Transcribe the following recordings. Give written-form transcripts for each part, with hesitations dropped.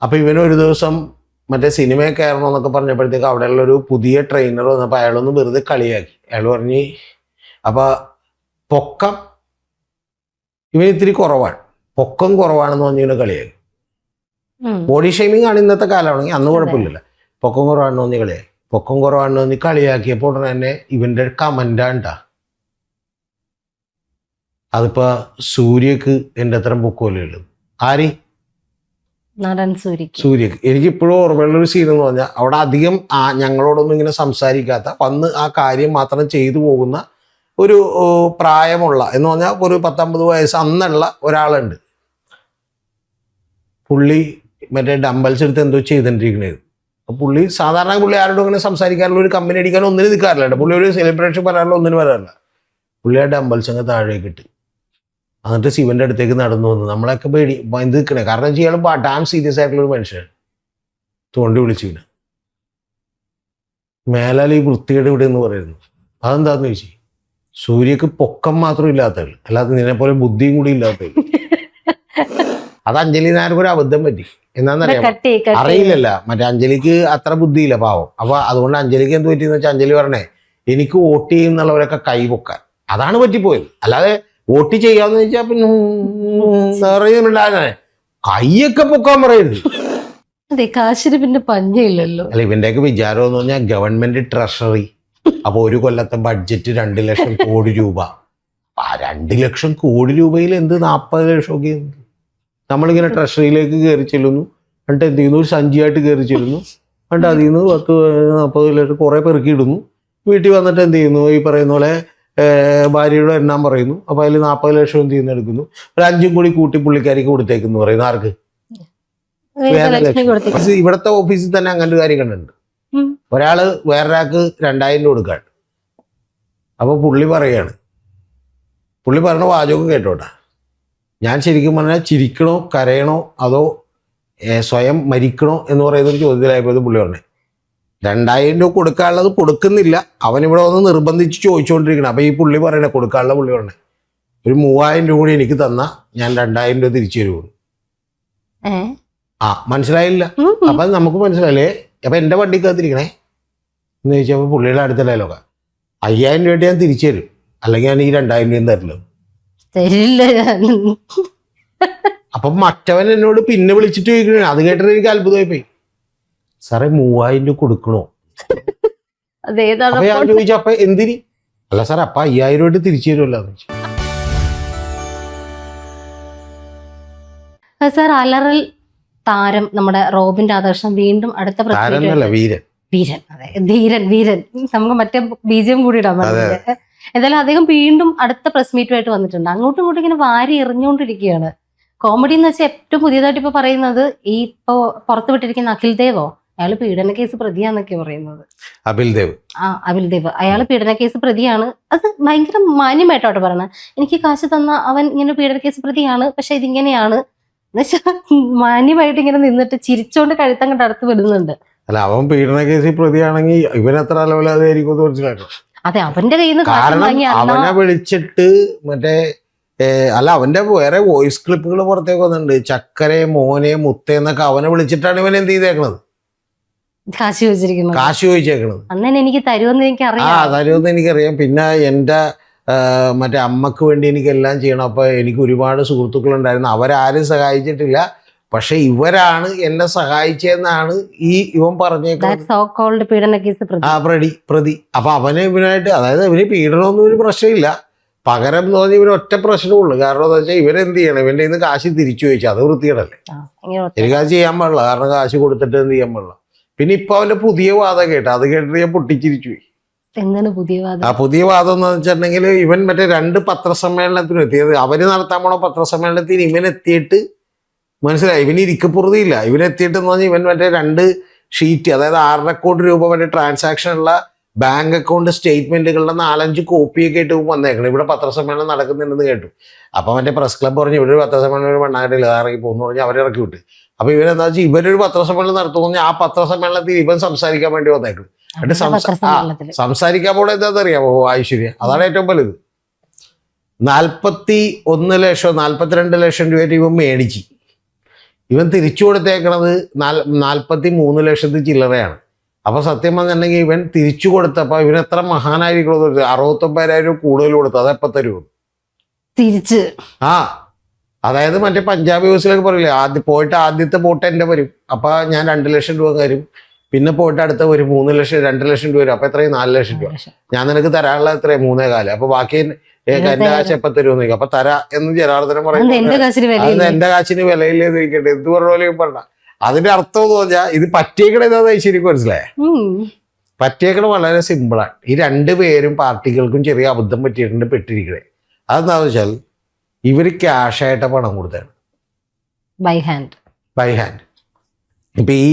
അപ്പൊ ഇവനൊരു ദിവസം മറ്റേ സിനിമയിൽ കയറണമെന്നൊക്കെ പറഞ്ഞപ്പോഴത്തേക്ക് അവിടെയുള്ള ഒരു പുതിയ ട്രെയിനർ വന്നപ്പോൾ അയാളൊന്ന് വെറുതെ കളിയാക്കി. അയാൾ പറഞ്ഞ് അപ്പൊ പൊക്കം ഇവന് ഇത്തിരി കുറവാണ്, പൊക്കം കുറവാണെന്ന് പറഞ്ഞിങ്ങനെ കളിയാക്കി. ബോഡി ഷെയ്മിങ് ആണ് ഇന്നത്തെ കാലമാണെങ്കിൽ, അന്ന് കുഴപ്പമില്ലല്ലോ. പൊക്കം കുറവാണെന്ന് പറഞ്ഞ് കളിയാക്കി. പൊക്കം കുറവാണെന്ന് പറഞ്ഞ് കളിയാക്കിയപ്പോൾ ഉടനെ തന്നെ ഇവന്റെ കമന്റാണ്ടാ, അതിപ്പോ സൂര്യക്ക് എൻ്റെ അത്രയും പൊക്കമല്ലേ ഉള്ളൂ. ആര്? നടൻ സൂര്യക്ക്. എനിക്ക് ഇപ്പോഴും ഓർമ്മയുള്ളൊരു സീൻ എന്ന് പറഞ്ഞാൽ അവിടെ അധികം ഞങ്ങളോടൊന്നും ഇങ്ങനെ സംസാരിക്കാത്ത, വന്ന് ആ കാര്യം മാത്രം ചെയ്തു പോകുന്ന ഒരു പ്രായമുള്ള എന്ന് പറഞ്ഞാൽ ഒരു 19 വയസ്സ് അന്നുള്ള ഒരാളുണ്ട്. പുള്ളി മറ്റേ ഡംബൽസ് എടുത്ത് എന്തോ ചെയ്തിട്ടിരിക്കണത്. പുള്ളി സാധാരണ പുള്ളി ആരോടും അങ്ങനെ സംസാരിക്കാറില്ല, ഒരു കമ്പനി അടിക്കാനോ ഒന്നിനും നിൽക്കാറില്ല. പുള്ളി ഒരു സെലിബ്രേഷൻ പറയാറില്ല, ഒന്നിനും വരാറില്ല. പുള്ളി ആ ഡംബൽസ് അങ്ങ് താഴേക്ക് ഇട്ട് എന്നിട്ട് ശിവന്റെ അടുത്തേക്ക് നടന്നു വന്നു. നമ്മളൊക്കെ പേടി ഇത് നിൽക്കണേ, കാരണം ചെയ്യാൻ ഡാം സീരിയസ് ആയിട്ടുള്ള ഒരു മനുഷ്യൻ തോണ്ടി വിളിച്ചിങ്ങനെ മേലാൽ ഈ വൃത്തിയുടെ ഇവിടെ എന്ന് പറയുന്നു. അതെന്താന്ന് ചോദിച്ചു. സൂര്യക്ക് പൊക്കം മാത്രം ഇല്ലാത്തവൾ, അല്ലാതെ നിന്നെ പോലെ ബുദ്ധിയും കൂടി ഇല്ലാത്തവൾ. അത് അഞ്ജലി നായർക്ക് ഒരു അബദ്ധം പറ്റി. എന്താണെന്നറിയാം, അറിയില്ലല്ല, മറ്റേ അഞ്ജലിക്ക് അത്ര ബുദ്ധിയില്ല പാവം. അപ്പൊ അതുകൊണ്ട് അഞ്ജലിക്ക് എന്ത് പറ്റിയെന്ന് വെച്ചാൽ അഞ്ജലി പറഞ്ഞേ എനിക്ക് വോട്ട് ചെയ്യുന്നുള്ളവരൊക്കെ കൈ പൊക്കാൻ, അതാണ് പറ്റിപ്പോയത്. അല്ലാതെ വോട്ട് ചെയ്യാന്ന് വെച്ചാൽ പിന്നെ കൈയൊക്കെ പൊക്കാൻ പറയരുത്. അതെ, കാശിന് പിന്നെ പഞ്ഞയില്ലല്ലോ. അല്ല, ഇവന്റെയൊക്കെ വിചാരം എന്ന് പറഞ്ഞാൽ ഗവൺമെന്റ് ട്രഷറി. അപ്പൊ ഒരു കൊല്ലത്തെ ബഡ്ജറ്റ് 2 ലക്ഷം കോടി രൂപ. ആ 2 ലക്ഷം കോടി രൂപയിൽ എന്ത് 40 ലക്ഷമൊക്കെ നമ്മളിങ്ങനെ ട്രഷറിയിലേക്ക് കയറി ചെല്ലുന്നു, എന്നിട്ട് എന്ത് ചെയ്യുന്നു, ഒരു സഞ്ചിയായിട്ട് കയറി ചെല്ലുന്നു, എന്നിട്ട് അതിൽ നിന്ന് 10-40 ലക്ഷം കുറെ പെറുക്കി ഇടുന്നു. വീട്ടിൽ വന്നിട്ട് എന്ത് ചെയ്യുന്നു, ഈ പറയുന്ന പോലെ ഭാര്യയുടെ എണ്ണാൻ പറയുന്നു. അപ്പൊ അതിൽ 40 ലക്ഷം എന്ത് ചെയ്യുന്നു എടുക്കുന്നു, ഒരു 5 കൂടി കൂട്ടി പുള്ളിക്കാരിക്ക് കൊടുത്തേക്കെന്ന് പറയുന്നു. ആർക്ക്? ഇവിടത്തെ ഓഫീസിൽ തന്നെ അങ്ങനെ ഒരു കാര്യം കണ്ടിട്ടുണ്ട്. ഒരാള് വേറൊരാൾക്ക് 2000 രൂപ കൊടുക്കാണ്. അപ്പൊ പുള്ളി പറയാണ്, പുള്ളി പറഞ്ഞ വാചകം കേട്ടോട്ടാ, ഞാൻ ശരിക്കും പറഞ്ഞാൽ ചിരിക്കണോ കരയണോ അതോ സ്വയം മരിക്കണോ എന്ന് പറയുന്ന ഒരു ചോദ്യത്തിലായപ്പോൾ പുള്ളി പറഞ്ഞേ 2000 രൂപ കൊടുക്കാനുള്ളത് കൊടുക്കുന്നില്ല, അവനിവിടെ വന്ന് നിർബന്ധിച്ച് ചോദിച്ചുകൊണ്ടിരിക്കണം. അപ്പൊ ഈ പുള്ളി പറയണേ, കൊടുക്കാനുള്ള പുള്ളി പറഞ്ഞേ ഒരു 3000 രൂപ കൂടി എനിക്ക് തന്നാ ഞാൻ 2000 രൂപ തിരിച്ചു തരുള്ളൂ. മനസ്സിലായില്ല. അപ്പൊ നമുക്ക് മനസ്സിലായില്ലേ. അപ്പൊ എന്റെ വണ്ടിക്കകത്തിരിക്കണേ എന്ന് ചോദിച്ചപ്പോ പുള്ളിയുടെ അടുത്തല്ലോ 5000 രൂപയായിട്ട് ഞാൻ തിരിച്ചു തരും, അല്ലെങ്കിൽ ഞാൻ ഈ 2000 രൂപയും തരില്ല. അപ്പൊ മറ്റവൻ എന്നോട് പിന്നെ വിളിച്ചിട്ട് ചോദിക്കണേ, അത് കേട്ടിട്ട് എനിക്ക് അത്ഭുതമായി പോയി. സാറേ 3000 രൂപ കൊടുക്കണോ? അപ്പൊ ഞാൻ ചോദിച്ചു അപ്പൊ എന്തിന്? അല്ല സാറേ അപ്പൊ 5000 രൂപ തിരിച്ചു തരുമല്ലോ എന്ന് ചോദിച്ചു. സാർ, അലറൽ താരം നമ്മുടെ റോബിൻ രാധാകൃഷ്ണൻ വീണ്ടും അടുത്ത വീരൻ വീരൻ അതെ വീരൻ നമുക്ക് മറ്റേ ബീജിയം കൂടി ഇടാൻ പറ്റില്ല. എന്തായാലും അദ്ദേഹം വീണ്ടും അടുത്ത പ്രസ് മീറ്റുമായിട്ട് വന്നിട്ടുണ്ട്. അങ്ങോട്ടും ഇങ്ങോട്ടും ഇങ്ങനെ വാരി എറിഞ്ഞുകൊണ്ടിരിക്കുകയാണ്. കോമഡി എന്ന് വെച്ചാൽ ഏറ്റവും പുതിയതായിട്ട് ഇപ്പൊ പറയുന്നത് ഈ ഇപ്പൊ പുറത്തു വിട്ടിരിക്കുന്ന അഖിൽ ദേവോ, അയാൾ പീഡന കേസ് പ്രതിയാന്നൊക്കെ പറയുന്നത്. അഖിൽ ദേവ് അയാൾ പീഡന കേസ് പ്രതിയാണ്. അത് ഭയങ്കര മാന്യമായിട്ടോട്ട് പറയണത്. എനിക്ക് കാശ് തന്ന അവൻ ഇങ്ങനെ പീഡന കേസ് പ്രതിയാണ്, പക്ഷെ ഇതിങ്ങനെയാണ് എന്നുവെച്ചാൽ മാന്യമായിട്ട് ഇങ്ങനെ നിന്നിട്ട് ചിരിച്ചോണ്ട് കഴുത്തം കണ്ട് അടുത്ത് വിടുന്നുണ്ട്. അല്ല, അവൻ പീഡന കേസിൽ പ്രതിയാണെങ്കിൽ ഇവനെത്ര അലവലാതായിരിക്കും മനസ്സിലാക്കും. അതെ, അവന്റെ കയ്യിൽ നിന്ന് അവനെ വിളിച്ചിട്ട് മറ്റേ അല്ല അവന്റെ വേറെ വോയിസ് ക്ലിപ്പുകൾ പുറത്തേക്ക് വന്നിട്ടുണ്ട്. ചക്കരെ മോനെ മുത്തേ എന്നൊക്കെ അവനെ വിളിച്ചിട്ടാണ് ഇവൻ എന്ത് ചെയ്തേക്കണത്, കാശ് ചോദിച്ചേക്കണത്. അന്നെ എനിക്ക് തരുമെന്ന് എനിക്കറിയാം. പിന്നെ എൻ്റെ മറ്റേ അമ്മക്ക് വേണ്ടി എനിക്കെല്ലാം ചെയ്യണം. അപ്പൊ എനിക്ക് ഒരുപാട് സുഹൃത്തുക്കളുണ്ടായിരുന്നു, അവരാരും സഹായിച്ചിട്ടില്ല, പക്ഷെ ഇവരാണ് എന്നെ സഹായിച്ചതെന്നാണ് ഇവൻ പറഞ്ഞേക്കുന്നത്. പ്രതി. അപ്പൊ അവന് ഇവനായിട്ട്, അതായത് ഇവന് പീഡനമൊന്നും ഒരു പ്രശ്നമില്ല, പകരം എന്ന് പറഞ്ഞാൽ ഇവന് ഒറ്റ പ്രശ്നമുള്ളൂ. കാരണം എന്താ വെച്ചാൽ ഇവരെന്ത് ചെയ്യണം, ഇവന്റെ ഇന്ന് കാശ് തിരിച്ചു ചോദിച്ചാൽ അത് വൃത്തികേടല്ലേ. എനിക്കത് ചെയ്യാൻ പാടില്ല, കാരണം കാശ് കൊടുത്തിട്ട് എന്ത് ചെയ്യാൻ പാടില്ല. പിന്നെ ഇപ്പൊ അവന്റെ പുതിയ വാദം കേട്ടോ, അത് കേട്ടിട്ട് ഞാൻ പൊട്ടിച്ചിരിച്ചു പോയി. പുതിയ വാദം എന്ന് വെച്ചിട്ടുണ്ടെങ്കിൽ ഇവൻ മറ്റേ 2 പത്രസമ്മേളനത്തിന് എത്തിയത്, അവര് നടത്താൻ പോണ പത്രസമ്മേളനത്തിന് ഇവൻ എത്തിയിട്ട് മനസ്സിലായി ഇവന് ഇരിക്കപ്പുറതിയില്ല. ഇവനെത്തിയിട്ട് എന്ന് പറഞ്ഞാൽ ഇവൻ മറ്റേ 2 ഷീറ്റ്, അതായത് 6.5 കോടി രൂപ മറ്റേ ട്രാൻസാക്ഷൻ ഉള്ള ബാങ്ക് അക്കൗണ്ട് സ്റ്റേറ്റ്മെന്റുകളുടെ 4-5 കോപ്പിയൊക്കെ ആയിട്ട് വന്നേക്കണം. ഇവിടെ പത്രസമ്മേളനം നടക്കുന്നുണ്ടെന്ന് കേട്ടു. അപ്പൊ മറ്റേ പ്രസ് ക്ലബ്ബ് പറഞ്ഞു ഇവിടെ ഒരു പത്രസമ്മേളനം മണ്ണാകട്ടില്ല, ഇറങ്ങി പോകുന്നു പറഞ്ഞാൽ അവരിറക്കി വിട്ട്. അപ്പൊ ഇവരെന്താ വെച്ചാൽ ഇവരൊരു പത്രസമ്മേളനം നടത്തുമെന്ന് ആ പത്രസമ്മേളനത്തിൽ ഇവൻ സംസാരിക്കാൻ വേണ്ടി വന്നേക്കണം. സംസാരിക്കാൻ പോണ എന്താണെന്നറിയാമോ ഐശ്വര്യ, അതാണ് ഏറ്റവും വലുത്. 41 ലക്ഷം 42 ലക്ഷം രൂപയായിട്ട് ഇവൻ മേടിച്ച് ഇവൻ തിരിച്ചു കൊടുത്തേക്കണത് 43 ലക്ഷത്തി ചില്ലറയാണ്. അപ്പൊ സത്യം പറഞ്ഞിട്ടുണ്ടെങ്കിൽ ഇവൻ തിരിച്ചു കൊടുത്തപ്പോൾ ഇവൻ എത്ര മഹാനായിരിക്കണം, 69,000 കൂടുതൽ കൊടുത്തു. അതെപ്പോ തരുമോ തിരിച്ച്? അതായത് മറ്റേ പഞ്ചാബ് യൂസിലൊക്കെ പറയില്ലേ, പോയിട്ട് ആദ്യത്തെ ബോട്ട് എൻ്റെ വരും, അപ്പൊ ഞാൻ 2 ലക്ഷം രൂപ തരും. പിന്നെ പോയിട്ട് അടുത്ത വരും 3 ലക്ഷം 2 ലക്ഷം രൂപ വരും. അപ്പൊ എത്രയും 4 ലക്ഷം രൂപ. ഞാൻ നിനക്ക് തരാനുള്ള എത്രയും 3.25. അപ്പൊ ബാക്കി എന്റെ കാശ് എപ്പ തരുമെന്ന് ചോദിക്കും. അപ്പൊ തരാ എന്ന് ജനാർദ്ദനം പറയുന്നത് എന്റെ കാശിന് വിലയില്ലേന്ന് ചോദിക്കട്ടെ. എന്ത് പറഞ്ഞ പറഞ്ഞ അതിന്റെ അർത്ഥം എന്ന് പറഞ്ഞാൽ ഇത് പറ്റിയേക്കണ എന്താന്ന് ശരിക്കും മനസ്സിലായ? പറ്റിയേക്കണ വളരെ സിമ്പിളാണ്. ഈ 2 പേരും പാർട്ടികൾക്കും ചെറിയ അബദ്ധം പറ്റിയിട്ടുണ്ട്, പെട്ടിരിക്കണേ. അതെന്താന്ന് വെച്ചാൽ ഇവര് ക്യാഷായിട്ട് പണം കൊടുത്താണ്, ബൈ ഹാൻഡ്. ഇപ്പൊ ഈ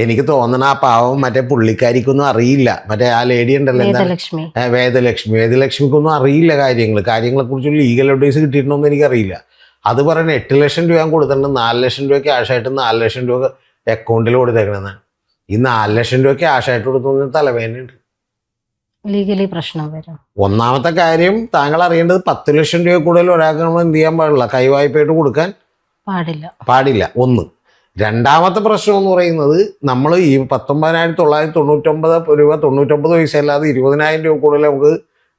എനിക്ക് തോന്നണ ആ പാവം മറ്റേ പുള്ളിക്കാരിക്കൊന്നും അറിയില്ല, മറ്റേ ആ ലേഡി ഉണ്ടല്ലോ വേദലക്ഷ്മിക്കൊന്നും അറിയില്ല കാര്യങ്ങളെ കുറിച്ചുള്ള ലീഗൽ അഡ്വൈസ് കിട്ടിയിട്ടുണ്ടോന്ന് എനിക്കറിയില്ല. അത് പറയുന്നത് 8 ലക്ഷം രൂപ കൊടുത്തിട്ടുണ്ട്, 4 ലക്ഷം രൂപ ക്യാഷായിട്ട് 4 ലക്ഷം രൂപ അക്കൗണ്ടിൽ കൊടുത്തേക്കണെന്നാണ്. ഈ 4 ലക്ഷം രൂപ ക്യാഷായിട്ട് കൊടുത്തു തലവേദനയുണ്ട്, ലീഗലി പ്രശ്നം വരും. ഒന്നാമത്തെ കാര്യം താങ്കൾ അറിയേണ്ടത് 10 ലക്ഷം രൂപ കൂടുതൽ ഒരാൾക്ക് നമ്മൾ എന്ത് ചെയ്യാൻ പാടില്ല, കൈവായ്പയായിട്ട് കൊടുക്കാൻ പാടില്ല. ഒന്ന്. രണ്ടാമത്തെ പ്രശ്നം എന്ന് പറയുന്നത് നമ്മൾ ഈ 19,999 രൂപ 99 പൈസ അല്ലാതെ 20,000 രൂപ കൂടുതൽ നമുക്ക്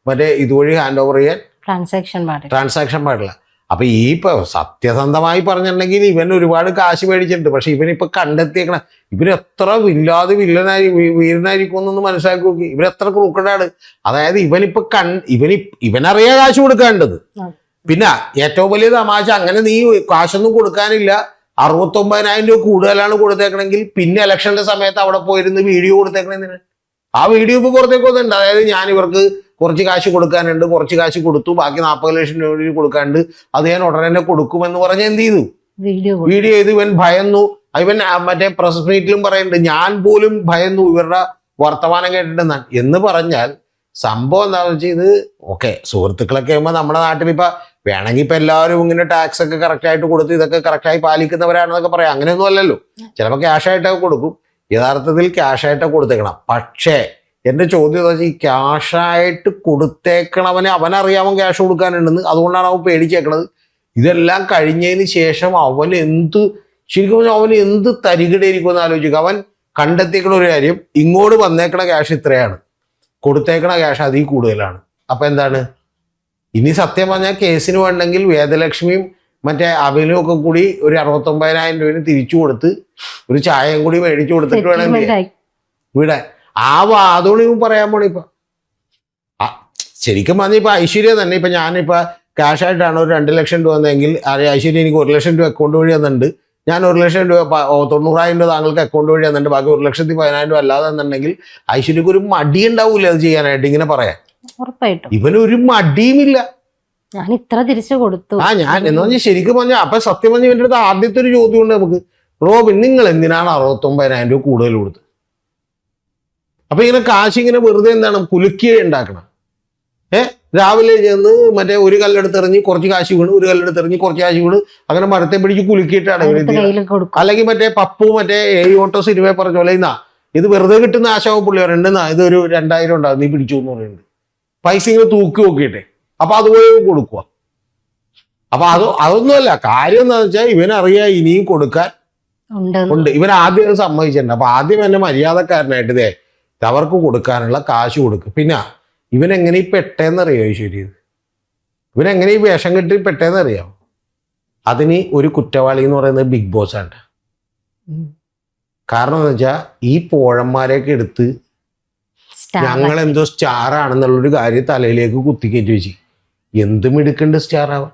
മറ്റേ ഇതുവഴി ഹാൻഡ് ഓവർ ചെയ്യാൻ ട്രാൻസാക്ഷൻ പാടില്ല. അപ്പൊ ഈ ഇപ്പൊ സത്യസന്ധമായി പറഞ്ഞിട്ടുണ്ടെങ്കിൽ ഇവൻ ഒരുപാട് കാശ് മേടിച്ചിട്ടുണ്ട്. പക്ഷെ ഇവനിപ്പൊ കണ്ടെത്തിയേക്കണ ഇവന് എത്ര വീരനായിരിക്കും എന്നൊന്ന് മനസ്സിലാക്കി നോക്കി. ഇവരെത്ര ക്രൂക്കഡാണ്. അതായത് ഇവനിപ്പൊ ഇവനറിയാ കാശ് കൊടുക്കേണ്ടത്. പിന്നെ ഏറ്റവും വലിയ തമാശ, അങ്ങനെ നീ കാശൊന്നും കൊടുക്കാനില്ല, 69,000 രൂപ കൂടുതലാണ് കൊടുത്തേക്കണമെങ്കിൽ പിന്നെ ഇലക്ഷന്റെ സമയത്ത് അവിടെ പോയിരുന്ന് വീഡിയോ കൊടുത്തേക്കണെന്തിന്? ആ വീഡിയോ ഇപ്പൊ പുറത്തേക്ക് വന്നിട്ടുണ്ട്. അതായത് ഞാൻ ഇവർക്ക് കുറച്ച് കാശ് കൊടുക്കാനുണ്ട്, കുറച്ച് കാശ് കൊടുത്തു, ബാക്കി 40 ലക്ഷം രൂപ കൊടുക്കാനുണ്ട്, അത് ഞാൻ ഉടനെ തന്നെ കൊടുക്കുമെന്ന് പറഞ്ഞ് എന്ത് ചെയ്തു, വീഡിയോ ചെയ്ത്. ഇവൻ ഭയന്നു. ഇവൻ മറ്റേ പ്രസ് മീറ്റിലും പറയുന്നുണ്ട്, ഞാൻ പോലും ഭയന്നു ഇവരുടെ വർത്തമാനം കേട്ടിട്ടെന്നാണ്. എന്ന് പറഞ്ഞാൽ സംഭവം എന്താണെന്ന് വെച്ചാൽ ഇത് ഓക്കെ സുഹൃത്തുക്കളൊക്കെ ആകുമ്പോൾ നമ്മുടെ നാട്ടിൽ ഇപ്പൊ വേണമെങ്കിൽ ഇപ്പൊ എല്ലാവരും ഇങ്ങനെ ടാക്സ് ഒക്കെ കറക്റ്റായിട്ട് കൊടുത്ത് ഇതൊക്കെ കറക്റ്റായി പാലിക്കുന്നവരാണെന്നൊക്കെ പറയാം. അങ്ങനെയൊന്നും അല്ലല്ലോ. ചിലപ്പോൾ ക്യാഷായിട്ടൊക്കെ കൊടുക്കും, യഥാർത്ഥത്തിൽ ക്യാഷായിട്ടൊക്കെ കൊടുത്തേക്കണം. പക്ഷേ എൻ്റെ ചോദ്യം എന്താ വെച്ചാൽ ഈ ക്യാഷായിട്ട് കൊടുത്തേക്കണവനെ അവനറിയാമോ ക്യാഷ് കൊടുക്കാനുണ്ടെന്ന്, അതുകൊണ്ടാണ് അവൻ പേടിച്ചേക്കണത്. ഇതെല്ലാം കഴിഞ്ഞതിന് ശേഷം ശരിക്കും പറഞ്ഞാൽ അവന് എന്ത് തരികിടയിരിക്കുമെന്ന് ആലോചിക്കുക. അവൻ കണ്ടെത്തിയേക്കണ ഒരു കാര്യം, ഇങ്ങോട്ട് വന്നേക്കണ ക്യാഷ് ഇത്രയാണ്, കൊടുത്തേക്കണ ക്യാഷ് അതിൽ കൂടുതലാണ്. അപ്പൊ എന്താണ് ഇനി സത്യം പറഞ്ഞാൽ കേസിന് വേണമെങ്കിൽ വേദലക്ഷ്മിയും മറ്റേ അഭിനും ഒക്കെ കൂടി ഒരു 69,000 രൂപന് തിരിച്ചു കൊടുത്ത് ഒരു ചായയും കൂടി മേടിച്ചു കൊടുത്തിട്ട് വേണമെങ്കിൽ വിടാൻ. ആ വാദോട് ഇവൻ പറയാൻ പോണ. ഇപ്പൊ ശരിക്കും പറഞ്ഞ ഇപ്പൊ ഐശ്വര്യ തന്നെ, ഇപ്പൊ ഞാനിപ്പോ ക്യാഷായിട്ടാണ് ഒരു 2 ലക്ഷം രൂപ വന്നെങ്കിൽ ഐശ്വര്യ എനിക്ക് 1 ലക്ഷം രൂപ അക്കൗണ്ട് വഴി തന്നിട്ടുണ്ട്, ഞാൻ 1 ലക്ഷം രൂപ 90,000 രൂപ താങ്കൾക്ക് അക്കൗണ്ട് വഴി തന്നിട്ടുണ്ട്, ബാക്കി 1,10,10,000 രൂപ അല്ലാതെ തന്നിട്ടുണ്ടെങ്കിൽ ഐശ്വര്യക്ക് ഒരു മടി ഉണ്ടാവൂല അത് ചെയ്യാനായിട്ട്. ഇങ്ങനെ പറയാൻ ഇവനൊരു മടിയുമില്ല. ഞാൻ ഇത്ര തിരിച്ചു കൊടുത്തു. ഞാൻ എന്ന് പറഞ്ഞാൽ ശരിക്കും പറഞ്ഞാൽ അപ്പൊ സത്യം പറഞ്ഞ ഇവന്റെ അടുത്ത് ആദ്യത്തെ ഒരു ചോദ്യം ഉണ്ട് നമുക്ക്, റോബിൻ നിങ്ങൾ എന്തിനാണ് 69,000 രൂപ കൂടുതൽ കൊടുത്തത്? അപ്പൊ ഇങ്ങനെ കാശ് ഇങ്ങനെ വെറുതെ എന്താണ് കുലുക്കി ഉണ്ടാക്കണം? രാവിലെ ചെന്ന് മറ്റേ ഒരു കല്ലെടുത്തെറിഞ്ഞ് കുറച്ച് കാശ് വീണ്, ഒരു കല്ലെടുത്തെറിഞ്ഞ് കുറച്ച് കാശ് വീണ്, അങ്ങനെ മരത്തെ പിടിച്ച് കുലുക്കിയിട്ടാണ് അല്ലെങ്കിൽ മറ്റേ പപ്പു മറ്റേ ഓട്ടോ സിനിമയെ പറഞ്ഞ പോലെ ഇത് വെറുതെ കിട്ടുന്ന ആശാവും പുള്ളി പറയുന്നുണ്ട്, ഇതൊരു 2,000 ഉണ്ടാകും നീ പിടിച്ചു എന്ന് പറയുന്നുണ്ട്. പൈസ ഇങ്ങനെ തൂക്കി നോക്കിയിട്ടെ, അപ്പൊ അതുപോലെ കൊടുക്കുക. അപ്പൊ അതൊന്നുമല്ല കാര്യം എന്താണെന്ന് വെച്ചാൽ ഇവനറിയാം ഇനിയും കൊടുക്കാൻ ഉണ്ട്. ഇവൻ ആദ്യം സമ്മതിച്ചിട്ടുണ്ട്. അപ്പൊ ആദ്യം എന്നെ മര്യാദക്കാരനായിട്ട് അവർക്ക് കൊടുക്കാനുള്ള കാശ് കൊടുക്കും. പിന്നെ ഇവനെങ്ങനെ ഈ പെട്ടേന്നറിയോ ഈശ്വരി, ഇവനെങ്ങനെ ഈ വേഷം കെട്ടി പെട്ടേന്നറിയാം? അതിന് ഒരു കുറ്റവാളി എന്ന് പറയുന്നത് ബിഗ് ബോസ് ആണ്. കാരണം എന്ന് വെച്ചാൽ ഈ പോഴന്മാരെയൊക്കെ എടുത്ത് ഞങ്ങൾ എന്തോ സ്റ്റാർ ആണെന്നുള്ളൊരു കാര്യം തലയിലേക്ക് കുത്തിക്കയറ്റി വെച്ച് എന്തും എടുക്കണ്ട് സ്റ്റാർ ആവാൻ.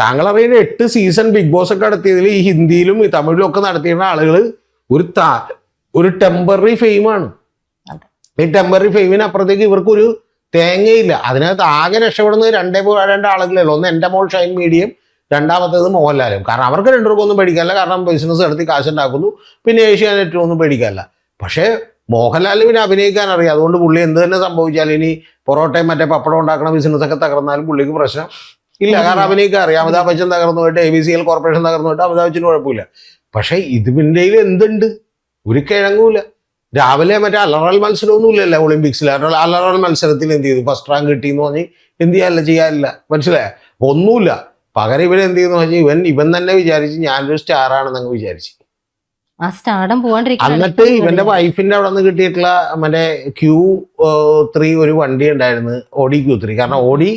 താങ്കൾ അറിയുന്ന 8 സീസൺ ബിഗ് ബോസ് ഒക്കെ നടത്തിയതിൽ ഈ ഹിന്ദിയിലും ഈ തമിഴിലും ഒക്കെ നടത്തിയിരുന്ന ആളുകൾ ഒരു ടെമ്പററി ഫെയിമാണ്. ഈ ടെമ്പററി ഫെയിമിന് അപ്പുറത്തേക്ക് ഇവർക്കൊരു തേങ്ങയില്ല. അതിനകത്ത് ആകെ രക്ഷപ്പെടുന്നത് 2 ആളുകളേ. ഒന്ന് എൻ്റെ മോൾ ഷൈൻ മീഡിയയും, രണ്ടാമത്തേത് മോഹൻലാലും. കാരണം അവർക്ക് 2 രൂപ ഒന്നും പേടിക്കാനില്ല, കാരണം ബിസിനസ് നടത്തി കാശുണ്ടാക്കുന്നു. പിന്നെ ഏഷ്യാനെറ്റും ഒന്നും പേടിക്കാനില്ല. പക്ഷേ മോഹൻലാലിന് പിന്നെ അഭിനയിക്കാൻ അറിയാം. അതുകൊണ്ട് പുള്ളി എന്ത് തന്നെ സംഭവിച്ചാലും ഇനി പൊറോട്ടയും മറ്റേ പപ്പടം ഉണ്ടാക്കുന്ന ബിസിനസ്സൊക്കെ തകർന്നാലും പുള്ളിക്ക് പ്രശ്നം ഇല്ല, കാരണം അഭിനയിക്കാൻ അറിയാം. അമിതാഭ് ബച്ചൻ തകർന്നു പോയിട്ട് ABCL കോർപ്പറേഷൻ തകർന്നു പോയിട്ട് അമിതാഭ് ബച്ചന് കുഴപ്പമില്ല. പക്ഷേ ഇതിൻ്റെ എന്തുണ്ട്? ഒരു കിഴങ്ങൂല. രാവിലെ മറ്റേ അലറൽ മത്സരമൊന്നും ഇല്ലല്ലോ ഒളിമ്പിക്സിൽ. അലറൽ മത്സരത്തിൽ എന്ത് ചെയ്തു? ഫസ്റ്റ് റാങ്ക് കിട്ടിയെന്ന് പറഞ്ഞ് എന്ത് ചെയ്യാനില്ല, ചെയ്യാനില്ല. മനസ്സിലായ? ഒന്നുമില്ല. പകരം ഇവൻ എന്ത് ചെയ്യുന്നു വെച്ചാൽ ഇവൻ തന്നെ വിചാരിച്ച് ഞാനൊരു സ്റ്റാർ ആണെന്നങ്ങ് വിചാരിച്ചു. ആ സ്റ്റാർഡം പോവാണ്ടിരിക്കാൻ എന്നിട്ട് ഇവന്റെ വൈഫിന്റെ അവിടെ നിന്ന് കിട്ടിയിട്ടുള്ള മറ്റേ Q3 ഒരു വണ്ടി ഉണ്ടായിരുന്നു, ഓഡി Q3. കാരണം ഓഡി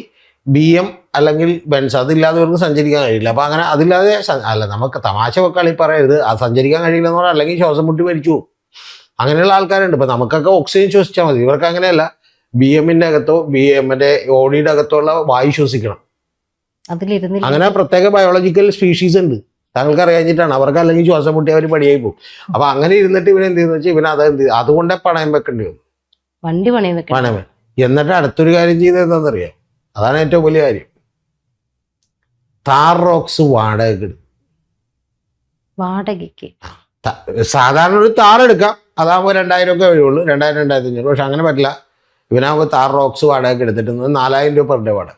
BM അല്ലെങ്കിൽ ബെൻസ് അതില്ലാതെ ഇവർക്ക് സഞ്ചരിക്കാൻ കഴിയില്ല. അപ്പൊ അങ്ങനെ അതില്ലാതെ അല്ല, നമുക്ക് തമാശ കളി പറയരുത്, അത് സഞ്ചരിക്കാൻ കഴിയില്ല എന്ന് പറഞ്ഞാൽ അല്ലെങ്കിൽ ശ്വാസം മുട്ടി മരിച്ചു പോകും. അങ്ങനെയുള്ള ആൾക്കാരുണ്ട്. ഇപ്പൊ നമുക്കൊക്കെ ഓക്സിജൻ ശ്വസിച്ചാൽ മതി, ഇവർക്ക് അങ്ങനെയല്ല. BM-ന്റെ അകത്തോ മറ്റേ ഓഡിയുടെ അകത്തോ ഉള്ള വായു ശ്വസിക്കണം. അങ്ങനെ പ്രത്യേക ബയോളജിക്കൽ സ്പീഷീസ് ഉണ്ട്, താങ്കൾക്ക് അറിയാഞ്ഞിട്ടാണ്. അവർക്ക് അല്ലെങ്കിൽ ശ്വാസം മുട്ടി അവർ പടിയായി പോകും. അപ്പൊ അങ്ങനെ ഇരുന്നിട്ട് ഇവൻ എന്ത് ചെയ്യുന്ന വെച്ചാൽ ഇവൻ അതുകൊണ്ടേ പണയം വെക്കേണ്ടി വന്നു, വണ്ടി പണയം. എന്നിട്ട് അടുത്തൊരു കാര്യം ചെയ്തത് എന്താണെന്നറിയാം? അതാണ് ഏറ്റവും വലിയ കാര്യം. താർ റോക്സ് വാടകയ്ക്ക്. സാധാരണ ഒരു താർ എടുക്കാം, അതാകുമ്പോൾ 2000 ഒക്കെ വഴിയുള്ളൂ, 2000 2500. പക്ഷെ അങ്ങനെ പറ്റില്ല. ഇവനാകുമ്പോൾ താർ റോക്സ് വാടകയ്ക്ക് എടുത്തിട്ട് 4000 രൂപ പെർ ഡേ വാടക.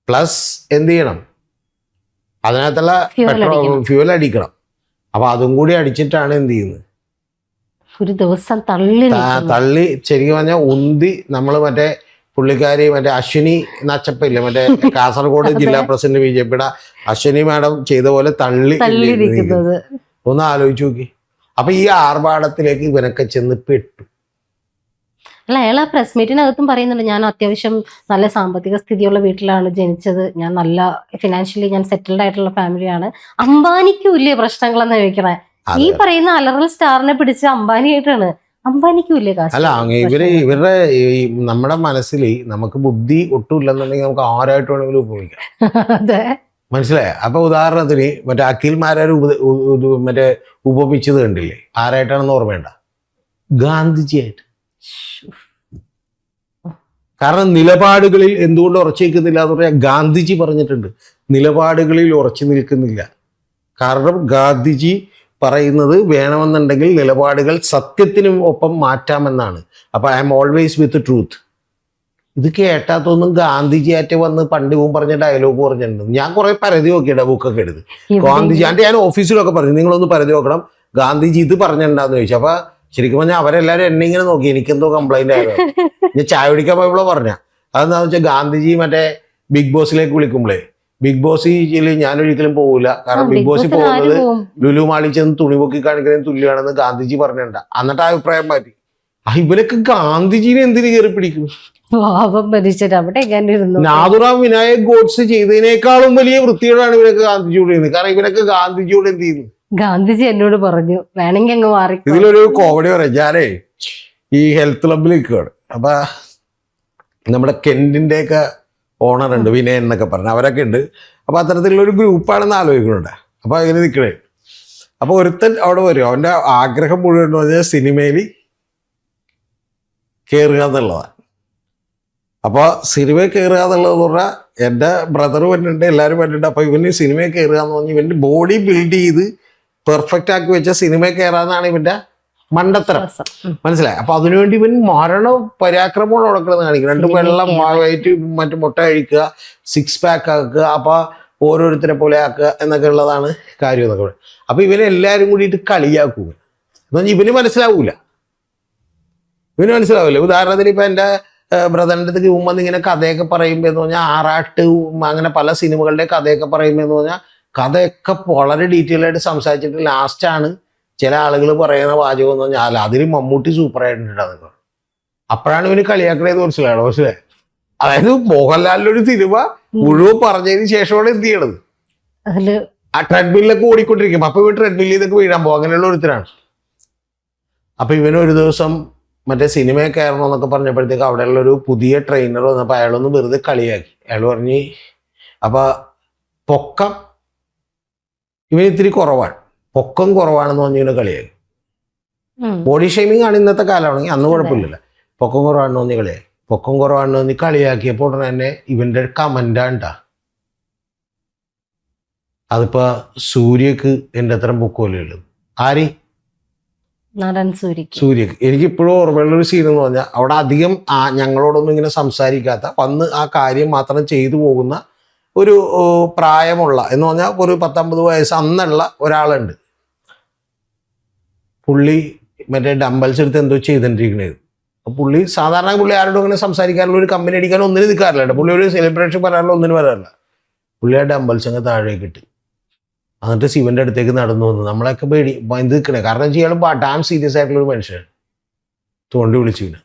പ്ലസ് എന്ത് ചെയ്യണം, അതിനകത്തുള്ള ഫ്യൂവൽ അടിക്കണം. അപ്പൊ അതും കൂടി അടിച്ചിട്ടാണ് എന്ത് ചെയ്യുന്നത്, ഒരു ദിവസം തള്ളി ശരിക്കും പറഞ്ഞാൽ ഉന്തി. നമ്മൾ മറ്റേ പുള്ളിക്കാരി മറ്റേ അശ്വിനി നച്ചപ്പില്ലേ, മറ്റേ കാസർഗോഡ് ജില്ലാ പ്രസിഡന്റ് BJP-യുടെ അശ്വിനി മാഡം ചെയ്ത പോലെ തള്ളി. ഒന്ന് ആലോചിച്ച് നോക്കി. അപ്പൊ ഈ ആർഭാടത്തിലേക്ക് ഇവനൊക്കെ ചെന്ന് പെട്ടു. അല്ല, അയാൾ ആ പ്രസ് മീറ്റിനകത്തും പറയുന്നുണ്ട്, ഞാൻ അത്യാവശ്യം നല്ല സാമ്പത്തിക സ്ഥിതിയുള്ള വീട്ടിലാണ് ജനിച്ചത്, ഞാൻ നല്ല ഫിനാൻഷ്യലി ഞാൻ സെറ്റിൽഡ് ആയിട്ടുള്ള ഫാമിലിയാണ്. അംബാനിക്കും ഇല്ലേ പ്രശ്നങ്ങളെന്ന് ചോദിക്കണേ. ഈ പറയുന്ന അലറൽ സ്റ്റാറിനെ പിടിച്ച് അംബാനിയായിട്ടാണ്. അംബാനിക്കും ഇല്ലേ കാശ്? അല്ല, ഇവരുടെ നമ്മുടെ മനസ്സിൽ നമുക്ക് ബുദ്ധി ഒട്ടും ഇല്ലെന്നുണ്ടെങ്കിൽ നമുക്ക് ആരായിട്ട് വേണമെങ്കിലും ഉപയോഗിക്കാം. അതെ, മനസ്സിലായ? അപ്പൊ ഉദാഹരണത്തിന് മറ്റേ അഖിൽമാരാർ മറ്റേ ഉപമിച്ചത് കണ്ടില്ലേ, ആരായിട്ടാണെന്ന് ഓർമ്മേണ്ട, ഗാന്ധിജിയായിട്ട്. കാരണം നിലപാടുകളിൽ എന്തുകൊണ്ട് ഉറച്ചു നിൽക്കുന്നില്ല എന്ന് പറഞ്ഞാൽ ഗാന്ധിജി പറഞ്ഞിട്ടുണ്ട്, നിലപാടുകളിൽ ഉറച്ചു നിൽക്കുന്നില്ല. കാരണം ഗാന്ധിജി പറയുന്നത് വേണമെന്നുണ്ടെങ്കിൽ നിലപാടുകൾ സത്യത്തിനും ഒപ്പം മാറ്റാമെന്നാണ്. അപ്പൊ I M always with truth. ഇത് കേട്ടാത്തൊന്നും ഗാന്ധിജിയായിട്ട് വന്ന് പണ്ട് പറഞ്ഞ ഡയലോഗ് പറഞ്ഞിട്ടുണ്ട്. ഞാൻ കുറെ പരതി നോക്കിയിട്ട ബുക്കൊക്കെ എടുത്ത് ഗാന്ധിജി ഞാൻ ഓഫീസിലൊക്കെ പറഞ്ഞു, നിങ്ങളൊന്ന് പരതി നോക്കണം, ഗാന്ധിജി ഇത് പറഞ്ഞിട്ടുണ്ടാന്ന് ചോദിച്ചു. അപ്പൊ ശരിക്കും പറഞ്ഞാൽ അവരെല്ലാവരും എന്നെ ഇങ്ങനെ നോക്കി, എനിക്കെന്തോ കംപ്ലൈന്റ് ആയിരുന്നു. ഞാൻ ചായ കുടിക്കാൻ പോയപ്പോഴോ പറഞ്ഞ അതെന്താന്ന് വെച്ചാൽ ഗാന്ധിജി മറ്റേ ബിഗ് ബോസിലേക്ക് വിളിക്കുമ്പോഴേ, ബിഗ് ബോസിൽ ഞാൻ ഒരിക്കലും പോകില്ല, കാരണം ബിഗ് ബോസിൽ പോകുന്നത് ലുലു മാളിൽ ചെന്ന് തുണി പൊക്കി കാണിക്കുന്നതിന് തുല്യമാണെന്ന് ഗാന്ധിജി പറഞ്ഞിട്ടുണ്ട്. എന്നിട്ട് ആ അഭിപ്രായം മാറ്റി. ഇവരൊക്കെ ഗാന്ധിജിനെ എന്തിനു കയറി പിടിക്കുന്നു? നാഥുറാം വിനായക് ഗോഡ്സ് ചെയ്തതിനേക്കാളും വലിയ വൃത്തിയോടാണ് ഇവരൊക്കെ ഗാന്ധിജിയോട് ചെയ്യുന്നത്. കാരണം ഇവരൊക്കെ ഗാന്ധിജിയോട് എന്ത് ചെയ്യുന്നു? ഗാന്ധിജി എന്നോട് പറഞ്ഞു വേണമെങ്കിൽ അങ്ങ് മാറി. ഇതിലൊരു കോമഡി പറയാം. ഞാനേ ഈ ഹെൽത്ത് ക്ലബിൽ നിൽക്കുകയാണ്. അപ്പൊ നമ്മുടെ കെന്റിന്റെ ഒക്കെ ഓണർ ഉണ്ട്, വിനയൻ എന്നൊക്കെ പറഞ്ഞു, അവരൊക്കെ ഉണ്ട്. അപ്പൊ അത്തരത്തിലുള്ള ഒരു ഗ്രൂപ്പാണെന്ന് ആലോചിക്കുന്നുണ്ട്. അപ്പൊ അങ്ങനെ നിൽക്കണേ. അപ്പൊ ഒരുത്തൻ അവിടെ വരും, അവന്റെ ആഗ്രഹം മുഴുവൻ എന്ന് പറഞ്ഞാൽ സിനിമയിൽ കയറുക എന്നുള്ളതാണ്. അപ്പൊ സിനിമയിൽ കയറുക എന്നുള്ളതെന്ന് പറഞ്ഞാൽ എൻ്റെ ബ്രദർ വരുന്നുണ്ട്, എല്ലാവരും വരുന്നുണ്ട്. അപ്പൊ ഇവന് സിനിമയിൽ കയറുക എന്ന് പറഞ്ഞാൽ ഇവന്റെ ബോഡി ബിൽഡ് ചെയ്ത് പെർഫെക്റ്റ് ആക്കി വെച്ച സിനിമയിൽ കയറാന്നാണ് ഇവന്റെ മണ്ടത്തരം. മനസ്സിലായി? അപ്പൊ അതിനുവേണ്ടി ഇവൻ മരണ പരാക്രമം നടക്കുന്നത് കാണിക്കും. 2 വെള്ളം വയറ്റ് മറ്റു മുട്ട കഴിക്കുക, 6 പാക്ക് ആക്കുക, അപ്പൊ ഓരോരുത്തരെ പോലെ ആക്കുക എന്നൊക്കെ ഉള്ളതാണ് കാര്യം എന്നൊക്കെ. അപ്പൊ ഇവനെ എല്ലാവരും കൂടിയിട്ട് കളിയാക്കുക എന്ന് പറഞ്ഞാൽ ഇവന് മനസ്സിലാവൂല. ഉദാഹരണത്തിന് ഇപ്പൊ എൻ്റെ ബ്രദറിൻ്റെ അടുത്ത് മുമ്പ് ഇങ്ങനെ കഥയൊക്കെ പറയുമ്പോൾ എന്ന് പറഞ്ഞാൽ ആറാട്ട് അങ്ങനെ പല സിനിമകളുടെ കഥയൊക്കെ പറയുമ്പോൾ എന്ന് പറഞ്ഞാൽ കഥയൊക്കെ വളരെ ഡീറ്റെയിൽ ആയിട്ട് സംസാരിച്ചിട്ട് ലാസ്റ്റാണ് ചില ആളുകൾ പറയുന്ന വാചകം എന്ന് പറഞ്ഞാൽ അതിന് മമ്മൂട്ടി സൂപ്പറായിട്ടുണ്ട്. അപ്പോഴാണ് ഇവന് കളിയാക്കണേന്ന് മനസ്സിലായോ? മനസ്സിലായി? അതായത് മോഹൻലാലിന്റെ ഒരു സിനിമ മുഴുവൻ പറഞ്ഞതിന് ശേഷമാണ് എന്ത് ചെയ്യണത്, ആ ട്രെഡ്മില്ലൊക്കെ ഓടിക്കൊണ്ടിരിക്കും. അപ്പൊ ഇവൻ ട്രെഡ്മില്ലിൽ നിന്നൊക്കെ വീഴാൻ പോകും. അങ്ങനെയുള്ള ഒരുത്തരാണ്. അപ്പൊ ഇവന് ഒരു ദിവസം മറ്റേ സിനിമയിൽ കയറണമെന്നൊക്കെ പറഞ്ഞപ്പോഴത്തേക്ക് അവിടെയുള്ള ഒരു പുതിയ ട്രെയിനർ വന്നപ്പോൾ അയാളൊന്ന് വെറുതെ കളിയാക്കി. അയാൾ പറഞ്ഞ് അപ്പൊ പൊക്കം ഇവന് ഇത്തിരി കുറവാണ്, പൊക്കം കുറവാണെന്ന് പറഞ്ഞ് ഇവനെ കളിയാക്കി. ബോഡി ഷെയ്മിങ് ആണ് ഇന്നത്തെ കാലമാണെങ്കിൽ, അന്ന് കുഴപ്പമില്ലല്ലോ. പൊക്കം കുറവാണെന്ന് പറഞ്ഞ് കളിയാക്കി. പൊക്കം കുറവാണെന്ന് പറഞ്ഞ് കളിയാക്കിയപ്പോൾ ഉടനെ തന്നെ ഇവന്റെ കമന്റാണ്ടാ, അതിപ്പോ സൂര്യക്ക് എൻ്റെ അത്രയും പൊക്കമല്ലേ ഉള്ളത്. ആര്? സൂര്യക്ക്. എനിക്ക് ഇപ്പോഴും ഓർമ്മയുള്ളൊരു സീൻ എന്ന് പറഞ്ഞാൽ അവിടെ അധികം ഞങ്ങളോടൊന്നും ഇങ്ങനെ സംസാരിക്കാത്ത, വന്ന് ആ കാര്യം മാത്രം ചെയ്തു പോകുന്ന ഒരു പ്രായമുള്ള എന്ന് പറഞ്ഞാൽ ഒരു 19 വയസ്സ് അന്നുള്ള ഒരാളുണ്ട്. പുള്ളി മറ്റേ ഡംബൽസ് എടുത്ത് എന്തോ ചെയ്തിട്ടിരിക്കണത്. പുള്ളി സാധാരണ പുള്ളി ആരോടും അങ്ങനെ സംസാരിക്കാറില്ല, ഒരു കമ്പനി അടിക്കാനോ ഒന്നിനും നിൽക്കാറില്ല. പുള്ളി ഒരു സെലിബ്രേഷൻ പറയാറില്ല, ഒന്നിനും വരാറില്ല. പുള്ളിയുടെ ഡംബൽസ് അങ്ങ് താഴേക്ക് ഇട്ട് എന്നിട്ട് ശിവന്റെ അടുത്തേക്ക് നടന്നു വന്നു. നമ്മളൊക്കെ പേടി ഇത് നിൽക്കണേ. കാരണം ഇയാൾ ഡാം സീരിയസ് ആയിട്ടുള്ള ഒരു മനുഷ്യനാണ്. തോണ്ടി വിളിച്ചു വീണ്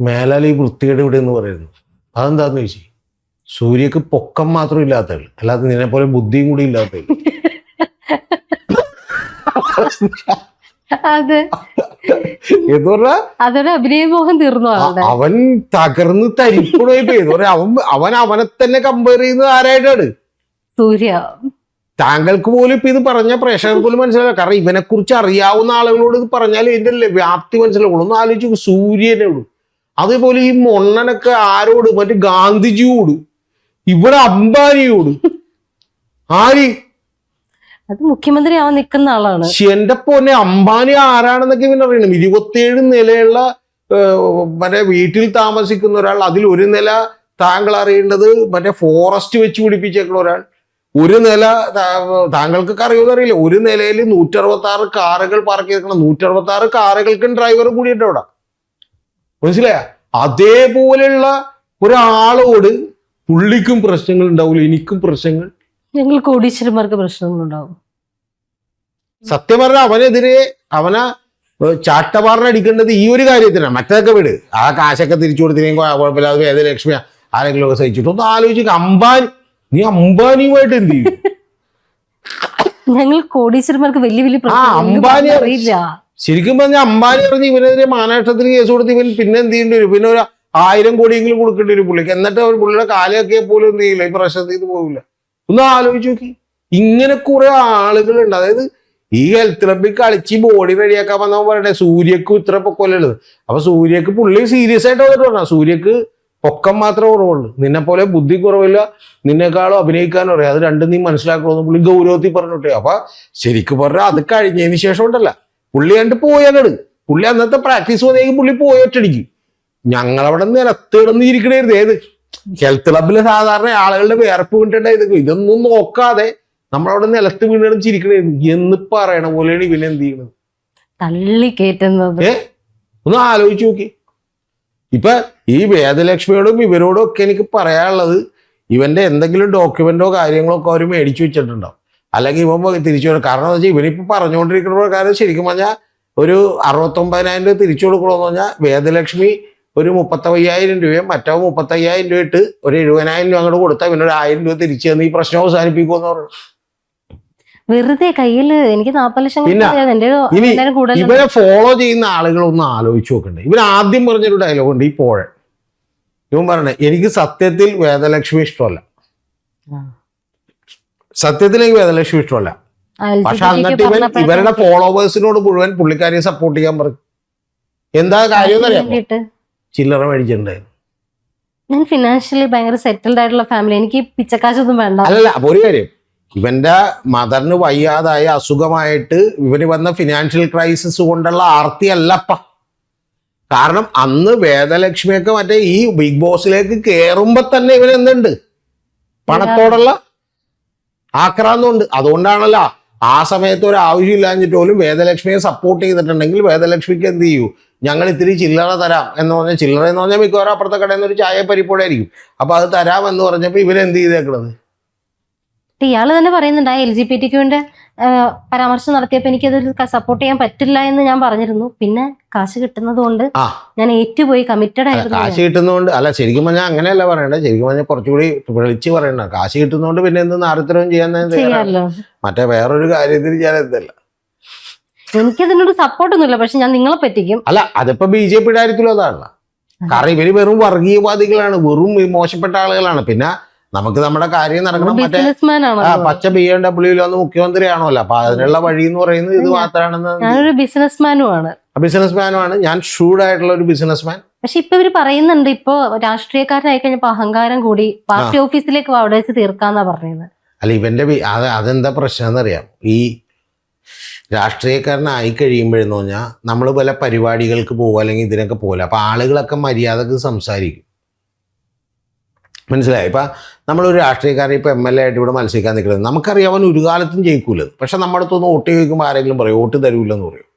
മേലാൽ ഈ വൃത്തികേട് ഇവിടെ എന്ന് പറയുന്നു. അതെന്താന്ന് ചോദിച്ചു. സൂര്യക്ക് പൊക്കം മാത്രം ഇല്ലാത്തവൾ, അല്ലാതെ നിന്നെ പോലെ ബുദ്ധിയും കൂടി ഇല്ലാത്തവൾ. എന്ന് പറഞ്ഞാ അതൊരു അഭിനയമോഹം തീർന്നു. അവൻ തകർന്ന് തരിപ്പുണായി പോയി. അവൻ അവനെ തന്നെ കമ്പയർ ചെയ്യുന്നത് ആരായിട്ടാണ്? സൂര്യ. താങ്കൾക്ക് പോലും ഇപ്പൊ ഇത് പറഞ്ഞ പ്രേക്ഷകർ പോലും മനസ്സിലാവില്ല. കാരണം ഇവനെ കുറിച്ച് അറിയാവുന്ന ആളുകളോട് ഇത് പറഞ്ഞാൽ ഇതിന്റെ വ്യാപ്തി മനസ്സിലാവുള്ളൂ. ഒന്ന് ആലോചിച്ചു, സൂര്യനോട്. അതേപോലെ ഈ മൊണ്ണനൊക്കെ ആരോട്? മറ്റു ഗാന്ധിജിയോട്, ഇവിടെ അംബാനിയോട്. ആര്? അത് മുഖ്യമന്ത്രി ആവാൻ നിൽക്കുന്ന ആളാണ്. എന്റെ പൊന്നെ, അംബാനി ആരാണെന്നൊക്കെ ഇവൻ അറിയണം. 27 നിലയുള്ള മറ്റേ വീട്ടിൽ താമസിക്കുന്ന ഒരാൾ. അതിൽ ഒരു നില താങ്കൾ അറിയേണ്ടത് മറ്റേ ഫോറസ്റ്റ് വെച്ച് പിടിപ്പിച്ചേക്കുന്ന ഒരാൾ. ഒരു നില താങ്കൾക്കൊക്കെ അറിയുമെന്നറിയില്ല. ഒരു നിലയിൽ 166 കാറുകൾ പാർക്ക് ചെയ്തിരിക്കണം. 166 കാറുകൾക്കും ഡ്രൈവറും കൂടിയിട്ട് അവിടെ. മനസ്സിലായ? അതേപോലെയുള്ള ഒരാളോട് പുള്ളിക്കും പ്രശ്നങ്ങൾ ഉണ്ടാവില്ല, എനിക്കും പ്രശ്നങ്ങൾ. ഞങ്ങൾ കോടീശ്വരന്മാർക്ക് പ്രശ്നങ്ങളുണ്ടാവും. സത്യം പറഞ്ഞാൽ അവനെ ചാട്ടവാറിനടിക്കേണ്ടത് ഈ ഒരു കാര്യത്തിനാണ്. മറ്റതൊക്കെ വിട്, ആ കാശൊക്കെ തിരിച്ചു കൊടുത്തില്ലെങ്കിൽ കുഴപ്പമില്ല. അത് വേദലക്ഷ്മി ആരെങ്കിലും ഒക്കെ സഹിച്ചിട്ട് ഒന്ന് ആലോചിക്കുക. നീ അംബാനിയുമായിട്ട് എന്ത് ചെയ്യും? ഞങ്ങൾ കോടീശ്വരന്മാർക്ക് വലിയ വലിയ അംബാനി അറിയില്ല. ശരിക്കും പറഞ്ഞാൽ അംബാനി പറഞ്ഞ് ഇവനെതിരെ മാനനഷ്ടത്തിന് കേസ് കൊടുത്ത് ഇവൻ പിന്നെ എന്ത് ചെയ്യേണ്ടി വരും? പിന്നെ ഒരു 1000 കോടിയെങ്കിലും കൊടുക്കേണ്ടി വരും പുള്ളിക്ക്. എന്നിട്ട് അവർ പുള്ളിയുടെ കാലൊക്കെ പോലും എന്ത് ചെയ്യില്ല, ഈ പ്രശ്നത്തിൽ ഇത് പോകില്ല. ഒന്ന് ആലോചിച്ച് നോക്കി. ഇങ്ങനെ കുറെ ആളുകളുണ്ട്. അതായത് ഈ ഹെൽത്ത് ക്ലബിൽ കളിച്ച് ബോഡി റെഡിയാക്കാൻ വന്നവൻ പറയട്ടെ സൂര്യക്ക് ഇത്ര പൊക്കമുള്ളത്. അപ്പൊ സൂര്യക്ക് പുള്ളി സീരിയസ് ആയിട്ട് വന്നിട്ട് പറഞ്ഞാൽ സൂര്യക്ക് പൊക്കം മാത്രമേ കുറവുള്ളൂ, നിന്നെ പോലെ ബുദ്ധി കുറവില്ല, നിന്നെക്കാളും അഭിനയിക്കാനും അറിയാം. അത് രണ്ടും നീ മനസ്സിലാക്കണമെന്ന് പുള്ളി ഗൗരവത്തിൽ പറഞ്ഞിട്ടേ. അപ്പൊ ശരിക്കും പറഞ്ഞാൽ അത് കഴിഞ്ഞതിന് ശേഷം ഉണ്ടല്ല പുള്ളി കണ്ട് പോയങ്ങട്. പുള്ളി അന്നത്തെ പ്രാക്ടീസ് വന്നേക്ക് പുള്ളി പോയി ഒറ്റടിക്കും. ഞങ്ങളവിടെ നിലത്ത് കിടന്നിരിക്കണായിരുന്നു. ഏത് ഹെൽത്ത് ക്ലബില് സാധാരണ ആളുകളുടെ വേർപ്പ് വീണിട്ടുണ്ടായിരുന്നു. ഇതൊന്നും നോക്കാതെ നമ്മളവിടെ നിലത്ത് വീണിച്ചിരിക്കണായിരുന്നു എന്ന് പറയണ പോലെയാണ് ഇവനെന്ത് ചെയ്യണത്, തള്ളി കയറ്റുന്നത്. ഒന്ന് ആലോചിച്ച് നോക്കി. ഇപ്പൊ ഈ വേദലക്ഷ്മിയോടും ഇവരോടും ഒക്കെ എനിക്ക് പറയാനുള്ളത്, ഇവന്റെ എന്തെങ്കിലും ഡോക്യുമെന്റോ കാര്യങ്ങളോ ഒക്കെ അവർ മേടിച്ചു വെച്ചിട്ടുണ്ടാവും. അല്ലെങ്കിൽ ഇവൻ തിരിച്ചു കൊടുക്കും. കാരണം എന്താ വെച്ചാൽ ഇവനിപ്പോ പറഞ്ഞുകൊണ്ടിരിക്കുന്ന പ്രകാരം ശരിക്കും പറഞ്ഞാൽ ഒരു 69,000 രൂപ തിരിച്ചു കൊടുക്കണമെന്ന് പറഞ്ഞാൽ വേദലക്ഷ്മി ഒരു 35,000 രൂപയും മറ്റോ 35,000 രൂപ ഇട്ട് ഒരു 70,000 രൂപ അങ്ങോട്ട് കൊടുത്താൽ പിന്നെ ഒരു 1000 രൂപ തിരിച്ചു തന്ന് ഈ പ്രശ്നം അവസാനിപ്പിക്കുമെന്ന് പറഞ്ഞു. വെറുതെ കയ്യില് എനിക്ക് 40 ലക്ഷം. ഇനി ഇവരെ ഫോളോ ചെയ്യുന്ന ആളുകളൊന്ന് ആലോചിച്ച് നോക്കണ്ടേ. ഇവൻ ആദ്യം പറഞ്ഞൊരു ഡയലോഗ് ഉണ്ട് ഈ പോഴൻ. ഇവൻ പറഞ്ഞേ, എനിക്ക് സത്യത്തിൽ വേദലക്ഷ്മി ഇഷ്ടമല്ല, സത്യത്തിൽ എനിക്ക് വേദലക്ഷ്മി ഇഷ്ടമല്ല. പക്ഷെ എന്നിട്ട് ഇവരുടെ ഫോളോവേഴ്സിനോട് മുഴുവൻ പുള്ളിക്കാരിയെ സപ്പോർട്ട് ചെയ്യാൻ പറഞ്ഞു. എന്താ കാര്യം എന്നറിയാം? ചില്ലറ മേടിച്ചിട്ടുണ്ടായിരുന്നു. ഞാൻ ഫിനാൻഷ്യലി ഭയങ്കര സെറ്റിൽഡ് ആയിട്ടുള്ള ഫാമിലി, എനിക്ക് പിച്ചക്കാശൊന്നും വേണ്ട. അല്ലല്ല, അപ്പൊ ഒരു കാര്യം, ഇവന്റെ മദറിന് വയ്യാതായ അസുഖമായിട്ട് ഇവന് വന്ന ഫിനാൻഷ്യൽ ക്രൈസിസ് കൊണ്ടുള്ള ആർത്തി അല്ലപ്പ. കാരണം അന്ന് വേദലക്ഷ്മിയൊക്കെ മറ്റേ ഈ ബിഗ് ബോസിലേക്ക് കയറുമ്പോ തന്നെ ഇവൻ എന്തുണ്ട്, പണത്തോടുള്ള ആക്രാന്തമുണ്ട്. അതുകൊണ്ടാണല്ലോ ആ സമയത്ത് ഒരു ആവശ്യമില്ലാഞ്ഞിട്ട് പോലും വേദലക്ഷ്മിയെ സപ്പോർട്ട് ചെയ്തിട്ടുണ്ടെങ്കിൽ വേദലക്ഷ്മിക്ക് എന്ത് ചെയ്യൂ, ഞങ്ങൾ ഇത്തിരി ചില്ലറ തരാം എന്ന് പറഞ്ഞാൽ, ചില്ലറ എന്ന് പറഞ്ഞാൽ മിക്കവാറും അപ്പുറത്തെ കടയിൽ നിന്ന് ഒരു ചായ പരിപ്പോടായിരിക്കും. അപ്പൊ അത് തരാം എന്ന് പറഞ്ഞപ്പോ ഇവരെന്ത് ചെയ്തേക്കണത്? ഇയാള് തന്നെ പറയുന്നുണ്ട് ആ LGBTQ പരാമർശം നടത്തിയപ്പോ എനിക്കത് സപ്പോർട്ട് ചെയ്യാൻ പറ്റില്ല എന്ന് ഞാൻ പറഞ്ഞിരുന്നു. പിന്നെ കാശ് കിട്ടുന്നത് കൊണ്ട് ഞാൻ ഏറ്റുപോയി, കമ്മിറ്റഡ് ആയിരുന്നു. കാശ് കിട്ടുന്നതുകൊണ്ട് അല്ല, ശരിക്കും പറഞ്ഞാൽ അങ്ങനെയല്ല പറയണ്ടേ. ശരിക്കും പറഞ്ഞാൽ കുറച്ചുകൂടി വിളിച്ച് പറയണ്ട. കാശ് കിട്ടുന്നതുകൊണ്ട് പിന്നെ എന്ത് നാരത്തരവും ചെയ്യാൻ മറ്റേ വേറൊരു കാര്യത്തിൽ ഞാൻ എന്തല്ല. എനിക്കതിനോട് സപ്പോർട്ടൊന്നുമില്ല, പക്ഷെ ഞാൻ നിങ്ങളെ പറ്റിക്കും. അല്ല, അതിപ്പോ BJP കാര്യത്തിലും അതാണല്ലോ. കാരണം ഇവര് വെറും വർഗീയവാദികളാണ്, വെറും മോശപ്പെട്ട ആളുകളാണ്. പിന്നെ നമുക്ക് നമ്മുടെ കാര്യം നടക്കണം. മറ്റേ പച്ച BMW വന്ന് മുഖ്യമന്ത്രിയാണല്ലോ. അപ്പൊ അതിനുള്ള വഴി എന്ന് പറയുന്നത് ഇത് മാത്രമാണെന്ന്. ഞാനൊരു ബിസിനസ്മാനുമാണ്. ഞാൻ ഷൂഡ് ആയിട്ടുള്ള ഒരു ബിസിനസ്മാൻ. പക്ഷെ ഇപ്പൊ ഇവര് പറയുന്നുണ്ട്, ഇപ്പൊ രാഷ്ട്രീയക്കാരനായി കഴിഞ്ഞപ്പോ അഹങ്കാരം കൂടി പാർട്ടി ഓഫീസിലേക്ക് അവിടെ വെച്ച് തീർക്കാന്നാ പറഞ്ഞത്. അല്ല, ഇവന്റെ അതെന്താ പ്രശ്നം എന്നറിയാം. ഈ രാഷ്ട്രീയക്കാരനായി കഴിയുമ്പോഴെന്ന് പറഞ്ഞാൽ നമ്മൾ പല പരിപാടികൾക്ക് പോകുക, അല്ലെങ്കിൽ ഇതിനൊക്കെ പോകില്ല. അപ്പൊ ആളുകളൊക്കെ മര്യാദക്ക് സംസാരിക്കും. മനസ്സിലായി? ഇപ്പം നമ്മളൊരു രാഷ്ട്രീയക്കാരൻ ഇപ്പോൾ MLA ആയിട്ട് ഇവിടെ മത്സരിക്കാൻ നിൽക്കുന്നത് നമുക്കറിയാം അവൻ ഒരു കാലത്തും ജയിക്കൂലത്. പക്ഷെ നമ്മുടെ അടുത്തൊന്ന് വോട്ട് ചോദിക്കുമ്പോൾ ആരെങ്കിലും പറയും വോട്ട് തരൂല്ലെന്ന് പറയും.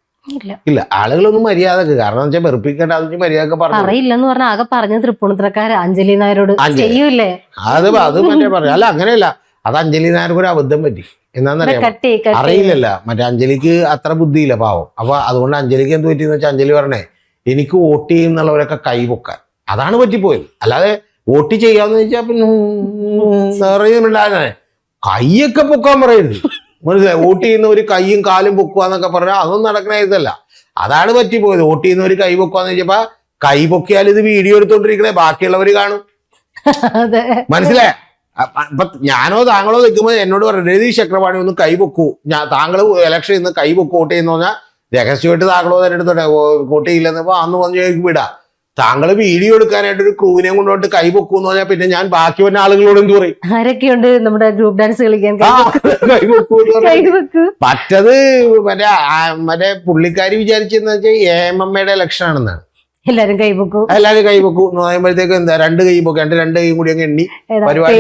ഇല്ല. ആളുകളൊന്നും മര്യാദക്ക്, കാരണം വെച്ചാൽ വെറുപ്പിക്കേണ്ട അത് മര്യാദക്ക് പറഞ്ഞു അറിയില്ലെന്ന് പറഞ്ഞാൽ ആകെ പറഞ്ഞ തൃപ്പൂണിത്തറക്കാര് അഞ്ജലി നായരോട് ചെയ്യൂലേ. അത് മറ്റേ പറഞ്ഞു. അല്ല അങ്ങനെയല്ല, അത് അഞ്ജലി നായർക്ക് ഒരു അബദ്ധം പറ്റി. എന്താന്നറിയാം, അറിയില്ലല്ല, മറ്റേ അഞ്ജലിക്ക് അത്ര ബുദ്ധിയില്ല പാവം. അപ്പൊ അതുകൊണ്ട് അഞ്ജലിക്ക് എന്ത് പറ്റിയെന്ന് വെച്ചാൽ അഞ്ജലി പറഞ്ഞേ എനിക്ക് വോട്ട് ചെയ്യുന്നുള്ളവരൊക്കെ കൈ പൊക്കാൻ, അതാണ് പറ്റിപ്പോയത്. അല്ലാതെ വോട്ട് ചെയ്യാന്ന് വെച്ചാൽ പിന്നെ കൈയൊക്കെ പൊക്കാൻ പറയരുത്, മനസ്സിലായി. വോട്ട് ചെയ്യുന്ന ഒരു കൈയും കാലും പൊക്കുവാന്നൊക്കെ പറഞ്ഞാൽ അതൊന്നും നടക്കണ ഇതല്ല. അതാണ് പറ്റിപ്പോയത്. വോട്ട് ചെയ്യുന്ന ഒരു കൈ പൊക്കുവാന്ന് വെച്ചപ്പോ കൈ പൊക്കിയാൽ ഇത് വീഡിയോ എടുത്തോണ്ടിരിക്കണേ ബാക്കിയുള്ളവര് കാണും, മനസ്സിലായ. അപ്പൊ ഞാനോ താങ്കളോ നിൽക്കുമ്പോൾ എന്നോട് പറഞ്ഞു രതീഷ് ചക്രപാണി ഒന്ന് കൈ പൊക്കൂ, താങ്കൾ ഇലക്ഷൻ ഇന്ന് കൈ പൊക്കു വോട്ട് ചെയ്യുന്ന പറഞ്ഞാൽ രഹസ്യമായിട്ട് താങ്കളോ തന്നെ എടുത്തോട്ടെ വോട്ട് ചെയ്യില്ലെന്നപ്പോ അന്ന് പറഞ്ഞു വിടാ. താങ്കൾ വീഡിയോ എടുക്കാനായിട്ട് ഒരു ക്രൂവിനെ കൊണ്ടുപോയിട്ട് കൈ പൊക്കൂന്ന് പറഞ്ഞാൽ പിന്നെ ഞാൻ ബാക്കി വന്ന ആളുകളോട് എന്ത് പറയും? ആരൊക്കെയുണ്ട് നമ്മുടെ ഗ്രൂപ്പ് ഡാൻസ് കളിക്കാൻ? മറ്റത് മറ്റേ പുള്ളിക്കാരി വിചാരിച്ചെന്ന് വെച്ചാൽ AMMയുടെ ഇലക്ഷൻ ആണെന്നാണ്. എല്ലാരും കൈപൊക്കൂ എന്ന് പറയുമ്പോഴത്തേക്ക് എന്താ രണ്ട് കൈ പൊക്കാണ്ട് രണ്ട് കൈയും കൂടി അങ്ങ് എണ്ണി പരിപാടി.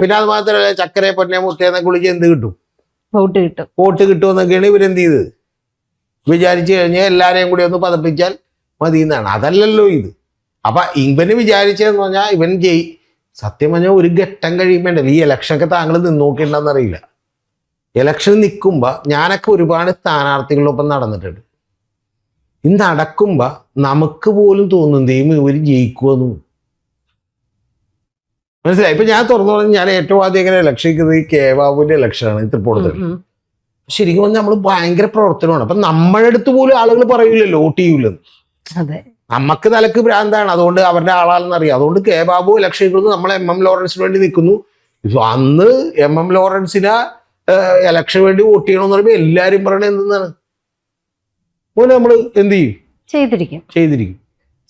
പിന്നെ അത് മാത്രമല്ല ചക്കരെ പൊന്നെ മുട്ടേന്നെ കുളിച്ച് എന്ത് കിട്ടും? വോട്ട് കിട്ടുമെന്നൊക്കെയാണ് ഇവരെന്ത് ചെയ്ത് വിചാരിച്ചു കഴിഞ്ഞാൽ എല്ലാരെയും കൂടി ഒന്ന് പതപ്പിച്ചാൽ മതി എന്നാണ്. അതല്ലല്ലോ ഇത്. അപ്പൊ ഇവന് വിചാരിച്ചതെന്ന് പറഞ്ഞാൽ ഇവൻ സത്യം പറഞ്ഞാൽ ഒരു ഘട്ടം കഴിയുമ്പോണ്ടല്ലോ ഈ ഇലക്ഷനൊക്കെ താങ്കൾ നിന്നോക്കിണ്ടെന്നറിയില്ല. ഇലക്ഷൻ നിൽക്കുമ്പോ ഞാനൊക്കെ ഒരുപാട് സ്ഥാനാർത്ഥികളൊപ്പം നടന്നിട്ടുണ്ട്. ഇത് നടക്കുമ്പോ നമുക്ക് പോലും തോന്നും ദൈവം ഇവര് ജയിക്കുമെന്ന്, മനസ്സിലായി. ഇപ്പൊ ഞാൻ തുറന്നു പറഞ്ഞാൽ ഞാൻ ഏറ്റവും ആദ്യം എങ്ങനെ ഇലക്ഷൻ ഈ കേവാബുവിന്റെ ഇലക്ഷനാണ് തൃപ്പൂണിത്തുറ. ശരിക്കും പറഞ്ഞാൽ നമ്മൾ ഭയങ്കര പ്രവർത്തനമാണ്. അപ്പൊ നമ്മുടെ അടുത്ത് പോലും ആളുകൾ പറയില്ലല്ലോ വോട്ട് ചെയ്യൂലെന്ന്. നമുക്ക് തലക്ക് ഭ്രാന്താണ്, അതുകൊണ്ട് അവരുടെ ആളാണെന്ന് അറിയാം. അതുകൊണ്ട് കെ ബാബു ഇലക്ഷൻ കൊടുത്ത് നമ്മൾ MM ലോറൻസിന് വേണ്ടി നിൽക്കുന്നു. അന്ന് MM ലോറൻസിനെ ഇലക്ഷന് വേണ്ടി വോട്ട് ചെയ്യണമെന്ന് പറയുമ്പോൾ എല്ലാരും പറയണത് എന്താണ്? നമ്മൾ എന്ത് ചെയ്യും? ചെയ്തിരിക്കും.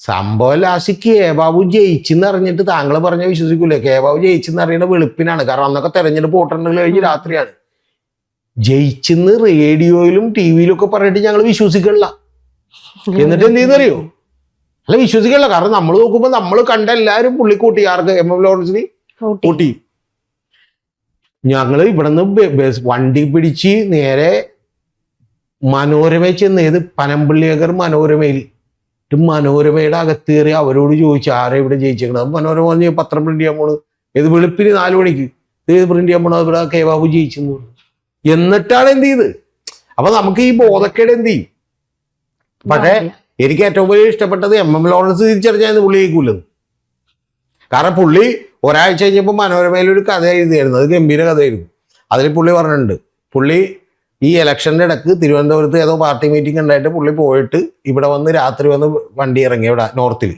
സംഭവം ലാസ്റ്റ് കെ ബാബു ജയിച്ചെന്ന് അറിഞ്ഞിട്ട് താങ്കൾ പറഞ്ഞ വിശ്വസിക്കൂലേ? കെ ബാബു ജയിച്ചെന്ന് അറിയുന്ന വെളുപ്പിനാണ്. കാരണം അന്നൊക്കെ തെരഞ്ഞെടുപ്പ് വോട്ടെണ്ണൽ കഴിഞ്ഞ് രാത്രിയാണ്. ജയിച്ചെന്ന് റേഡിയോയിലും TV-യിലും ഒക്കെ പറഞ്ഞിട്ട് ഞങ്ങൾ വിശ്വസിക്കണില്ല. എന്നിട്ട് എന്ത് ചെയ്യുന്നറിയോ? അല്ല വിശ്വസിക്കണില്ല. കാരണം നമ്മൾ നോക്കുമ്പോൾ നമ്മൾ കണ്ട എല്ലാവരും പുള്ളിക്കൂട്ടി ആർക്ക് MM ലോറൻസിന് കൂട്ടി. ഞങ്ങള് ഇവിടുന്ന് വണ്ടി പിടിച്ച് നേരെ മനോരമയിൽ ചെന്ന്, ഏത് പനമ്പള്ളിയകർ മനോരമയിൽ, മനോരമയുടെ അകത്ത് കയറി അവരോട് ചോദിച്ചു ആരെ ഇവിടെ ജയിച്ചേക്കണത്. മനോരമ പറഞ്ഞ് പത്രം പ്രിന്റ് ചെയ്യാൻ പോണ്, ഏത് വെളുപ്പിന് 4 മണിക്ക് ഏത് പ്രിന്റ് ചെയ്യാൻ പോണത്, ഇവിടെ കെ ബാബു ജയിച്ചെന്ന് പറഞ്ഞു. എന്നിട്ടാണ് എന്ത് ചെയ്ത്. അപ്പൊ നമുക്ക് ഈ ബോധക്കേട് എന്ത് ചെയ്യും? പക്ഷേ എനിക്ക് ഏറ്റവും വലിയ ഇഷ്ടപ്പെട്ടത് MM ലോറൻസ് തിരിച്ചറിഞ്ഞാൽ പുള്ളി ജയിക്കൂലെന്ന്. കാരണം പുള്ളി ഒരാഴ്ച കഴിഞ്ഞപ്പോൾ മനോരമയിലൊരു കഥ എഴുതിയായിരുന്നു, അത് ഗംഭീര കഥയായിരുന്നു. അതിൽ പുള്ളി പറഞ്ഞിട്ടുണ്ട്, പുള്ളി ഈ ഇലക്ഷൻ്റെ ഇടക്ക് തിരുവനന്തപുരത്ത് ഏതോ പാർട്ടി മീറ്റിംഗ് ഉണ്ടായിട്ട് പുള്ളി പോയിട്ട് ഇവിടെ വന്ന് രാത്രി വന്ന് വണ്ടി ഇറങ്ങി. ഇവിടെ നോർത്തിൽ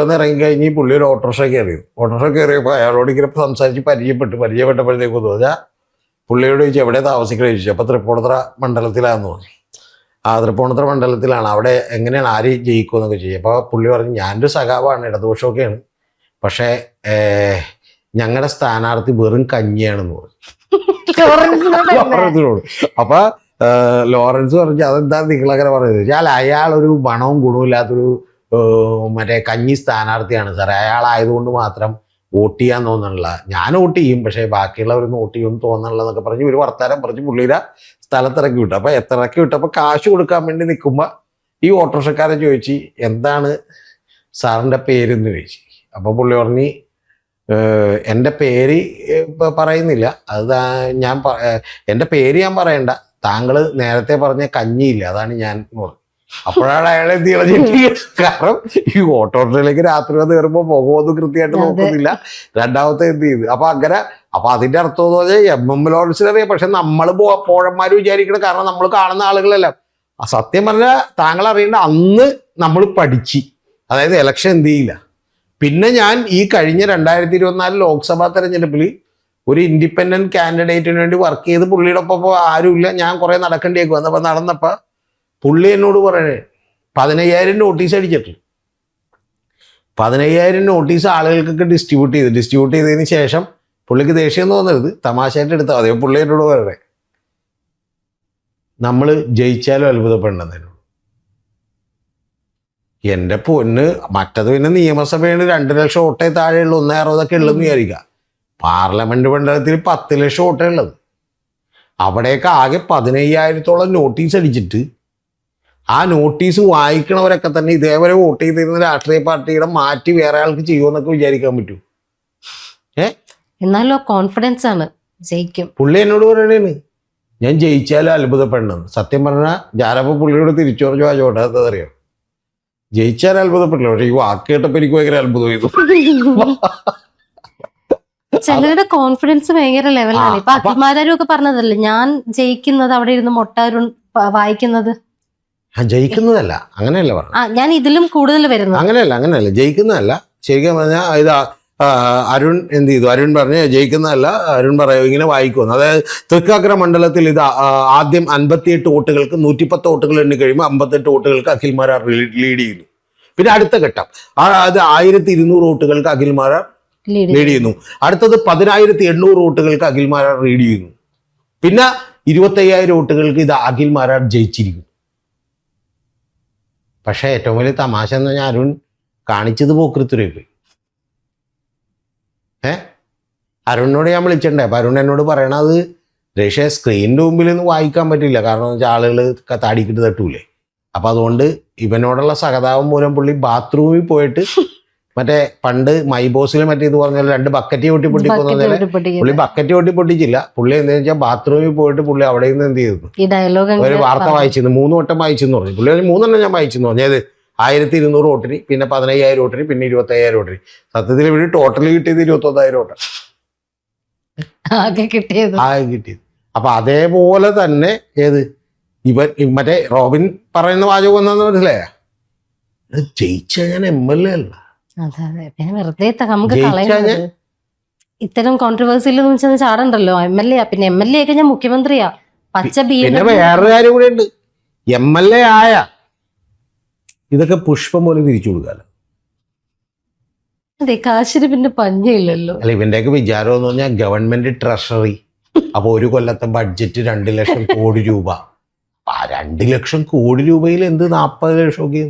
വന്ന് ഇറങ്ങിക്കഴിഞ്ഞ് പുള്ളി ഒരു ഓട്ടോറിക്ഷ കയറിയപ്പോൾ അയാളോട് ഇങ്ങനെ സംസാരിച്ച് പരിചയപ്പെട്ടപ്പോഴത്തേക്ക് തോന്നിയാൽ പുള്ളിയോട് ചോദിച്ചു എവിടെ താമസിക്കണേ ചോദിച്ചു. അപ്പോൾ തൃപ്പൂണിത്തുറ മണ്ഡലത്തിലാണെന്ന് തോന്നി. തൃപ്പൂണിത്തുറ മണ്ഡലത്തിലാണ്. അവിടെ എങ്ങനെയാണ് ആര് ജയിക്കുമെന്നൊക്കെ ചോദിച്ചു. അപ്പോൾ പുള്ളി പറഞ്ഞു ഞാനൊരു സഖാവാണ്, ഇടതുപക്ഷമൊക്കെയാണ്, പക്ഷേ ഞങ്ങളുടെ സ്ഥാനാർത്ഥി വെറും കഞ്ഞിയാണെന്ന് പറഞ്ഞു ലോറൻസിനോട്. അപ്പൊ ലോറൻസ് പറഞ്ഞു അതെന്താ നിങ്ങളങ്ങനെ പറയുന്നത്? അയാളൊരു മണവും ഗുണവും ഇല്ലാത്തൊരു മറ്റേ കഞ്ഞി സ്ഥാനാർത്ഥിയാണ് സാർ, അയാളായതുകൊണ്ട് മാത്രം വോട്ട് ചെയ്യാൻ തോന്നണില്ല. ഞാൻ വോട്ട് ചെയ്യും, പക്ഷേ ബാക്കിയുള്ളവരൊന്നും വോട്ട് ചെയ്യുമെന്ന് തോന്നണില്ല എന്നൊക്കെ പറഞ്ഞ് ഒരു വർത്താനം പറഞ്ഞ് പുള്ളിയുടെ സ്ഥലത്തിറക്കി വിട്ടു. അപ്പൊ ഇറക്കി വിട്ടപ്പോൾ കാശ് കൊടുക്കാൻ വേണ്ടി നിൽക്കുമ്പോൾ ഈ ഓട്ടോറിക്ഷക്കാരൻ ചോദിച്ചു എന്താണ് സാറിൻ്റെ പേരെന്ന് ചോദിച്ചു. അപ്പൊ പുള്ളി പറഞ്ഞു എൻ്റെ പേര് പറയുന്നില്ല, അത് എൻ്റെ പേര് ഞാൻ പറയണ്ട, താങ്കൾ നേരത്തെ പറഞ്ഞ കഞ്ഞിയില്ല അതാണ് ഞാൻ പറഞ്ഞു. അപ്പോഴാണ് അയാളെ കാരണം ഈ ഓട്ടോറിക്ഷയിലേക്ക് രാത്രി വന്ന് കയറുമ്പോൾ മുഖമൊന്നും കൃത്യമായിട്ട് നോക്കുന്നില്ല. രണ്ടാമത്തെ എന്ത് ചെയ്ത്. അപ്പൊ അതിന്റെ അർത്ഥം എന്ന് പറഞ്ഞാൽ MM ലോറൻസിനറിയാം, പക്ഷെ നമ്മൾ പോഴന്മാര് വിചാരിക്കണം. കാരണം നമ്മൾ കാണുന്ന ആളുകളല്ല. സത്യം പറഞ്ഞാൽ താങ്കൾ അറിയേണ്ട അന്ന് നമ്മൾ പഠിച്ച്, അതായത് ഇലക്ഷൻ എന്ത് ചെയ്യില്ല. പിന്നെ ഞാൻ ഈ കഴിഞ്ഞ 2024 ലോക്സഭാ തെരഞ്ഞെടുപ്പിൽ ഒരു ഇൻഡിപെൻഡന്റ് കാൻഡിഡേറ്റിന് വേണ്ടി വർക്ക് ചെയ്ത് പുള്ളിയുടെ ഒപ്പം ആരുമില്ല, ഞാൻ കുറെ നടക്കേണ്ടിയേക്ക് വന്നപ്പോൾ നടന്നപ്പോൾ പുള്ളി എന്നോട് പറയണേ 15,000 നോട്ടീസ് അടിച്ചിട്ട് 15,000 നോട്ടീസ് ആളുകൾക്കൊക്കെ ഡിസ്ട്രിബ്യൂട്ട് ചെയ്തതിന് ശേഷം പുള്ളിക്ക് ദേഷ്യം തോന്നരുത്, തമാശയായിട്ട് എടുത്താൽ മതി. പുള്ളി എന്നോട് പറയണേ നമ്മൾ ജയിച്ചാലും അത്ഭുതപ്പെടേണ്ടതിനു. എൻ്റെ പൊന്ന്, മറ്റത് പിന്നെ നിയമസഭയാണ് 2 ലക്ഷം വോട്ടേ താഴെയുള്ളൂ, 160 ഉള്ളതെന്ന് വിചാരിക്കുക. പാർലമെന്റ് മണ്ഡലത്തിൽ 10 ലക്ഷം വോട്ടേ ഉള്ളത്. അവിടെയൊക്കെ ആകെ 15,000-ഓളം നോട്ടീസ് അടിച്ചിട്ട് ആ നോട്ടീസ് വായിക്കണവരൊക്കെ തന്നെ ഇതേവരെ വോട്ട് ചെയ്തിരുന്ന രാഷ്ട്രീയ പാർട്ടിയുടെ മാറ്റി വേറെ ആൾക്ക് ചെയ്യുമെന്നൊക്കെ വിചാരിക്കാൻ പറ്റൂ. എന്നാലോ കോൺഫിഡൻസ് ആണ് ജയിക്കും. പുള്ളി എന്നോട് പറയണേന്ന് ഞാൻ ജയിച്ചാലും അത്ഭുതപ്പെടണമെന്ന്. സത്യം പറഞ്ഞാൽ ഞാനപ്പോൾ പുള്ളിയോട് തിരിച്ചു പറഞ്ഞു ആ ചോട്ടെ അതറിയാം, ജയിച്ചാൽ അത്ഭുതപ്പെടില്ല, പക്ഷെ ഈ വാക്ക് കേട്ടപ്പോൾ എനിക്ക് ഭയങ്കര അത്ഭുതം ചെയ്തു. ചിലരുടെ കോൺഫിഡൻസ് ഭയങ്കര ലെവലാണ്. ഇപ്പൊ അഖിൽമാരും ഒക്കെ പറഞ്ഞതല്ലേ ഞാൻ ജയിക്കുന്നത് അവിടെ ഇരുന്ന് മൊട്ടാരും വായിക്കുന്നത്. ജയിക്കുന്നതല്ല, അങ്ങനെയല്ല പറഞ്ഞു. ഞാൻ ഇതിലും കൂടുതൽ വരുന്നത് അങ്ങനെയല്ല ജയിക്കുന്നതല്ല. ശരിക്കും പറഞ്ഞാൽ ഇത് അരുൺ എന്ത് ചെയ്തു, അരുൺ പറഞ്ഞ് ജയിക്കുന്നതല്ല, അരുൺ പറയും ഇങ്ങനെ വായിക്കുമെന്ന്. അതായത് തൃക്കാക്കര മണ്ഡലത്തിൽ ഇത് ആദ്യം 58 വോട്ടുകൾക്ക് 110 വോട്ടുകൾ എണ്ണി കഴിയുമ്പോൾ 58 വോട്ടുകൾക്ക് അഖിൽമാരാർ ലീഡ് ചെയ്യുന്നു. പിന്നെ അടുത്ത ഘട്ടം അത് 1200 വോട്ടുകൾക്ക് അഖിൽമാരാർ ലീഡ് ചെയ്യുന്നു. അടുത്തത് 10,800 വോട്ടുകൾക്ക് അഖിൽമാരാർ ലീഡ് ചെയ്യുന്നു. പിന്നെ 25,000 വോട്ടുകൾക്ക് ഇത് അഖിൽമാരാർ ജയിച്ചിരിക്കുന്നു. പക്ഷേ ഏറ്റവും വലിയ തമാശ എന്ന് പറഞ്ഞാൽ അരുൺ കാണിച്ചത് പോക്കൃത്തുരേക്ക്. അരുണിനോട് ഞാൻ വിളിച്ചിട്ടുണ്ടേ. അപ്പം അരുൺ എന്നോട് പറയണത് രക്ഷ സ്ക്രീനിൻ്റെ മുമ്പിൽ നിന്ന് വായിക്കാൻ പറ്റില്ല, കാരണം എന്ന് വെച്ചാൽ ആളുകൾ താടിക്കിട്ട് തട്ടൂലേ. അപ്പം അതുകൊണ്ട് ഇവനോടുള്ള സഹതാപം മൂലം പുള്ളി ബാത്റൂമിൽ പോയിട്ട് മറ്റേ പണ്ട് മൈ ബോസിൽ മറ്റേ ഇത് പറഞ്ഞാൽ 2 ബക്കറ്റ് പൊട്ടി പൊട്ടിക്കുന്നതിലെ പുള്ളി ബക്കറ്റ് പൊട്ടി പൊട്ടിച്ചില്ല. പുള്ളി എന്താ വെച്ചാൽ ബാത്റൂമിൽ പോയിട്ട് പുള്ളി അവിടെ നിന്ന് എന്ത് ചെയ്തു, ഒരു വാർത്ത വായിച്ചിരുന്നു, 3 വട്ടം വായിച്ചെന്ന് പറഞ്ഞു. പുള്ളി 3 ഞാൻ വായിച്ചെന്ന് പറഞ്ഞു. അതായത് 1200 വോട്ടിന്, പിന്നെ 15,000 വോട്ടിന്, പിന്നെ 25,000 വോട്ടിന്. സത്യത്തിൽ ഇവിടെ ടോട്ടൽ കിട്ടിയത് 21,000 വോട്ടാണ് ആകെ കിട്ടിയത്. അപ്പൊ അതേപോലെ തന്നെ ഇവൻ മറ്റേ റോബിൻ പറയുന്ന വാചകം എന്താന്ന് മനസ്സിലായ, ജയിച്ച ഞാൻ MLA അല്ല, വെറുതെ ഇത്തരം കോൺട്രവേഴ്സിയിൽ ചാടണ്ടല്ലോ. MLA പിന്നെ MLA ഒക്കെ ഞാൻ മുഖ്യമന്ത്രിയാ. പിന്നെ വേറൊരു കാര്യം കൂടെ ഉണ്ട്, MLA ആയ ഇതൊക്കെ പുഷ്പം പോലെ തിരിച്ചു കൊടുക്കാലോ. അതെ, കാശിന് പിന്നെ പഞ്ഞില്ലല്ലോ. അല്ല, ഇവന്റെയൊക്കെ വിചാരം എന്ന് പറഞ്ഞാൽ ഗവൺമെന്റ് ട്രഷറി. അപ്പൊ ഒരു കൊല്ലത്തെ ബഡ്ജറ്റ് 2 ലക്ഷം കോടി രൂപ. ആ 2 ലക്ഷം കോടി രൂപയിൽ എന്ത് 40 ലക്ഷമൊക്കെ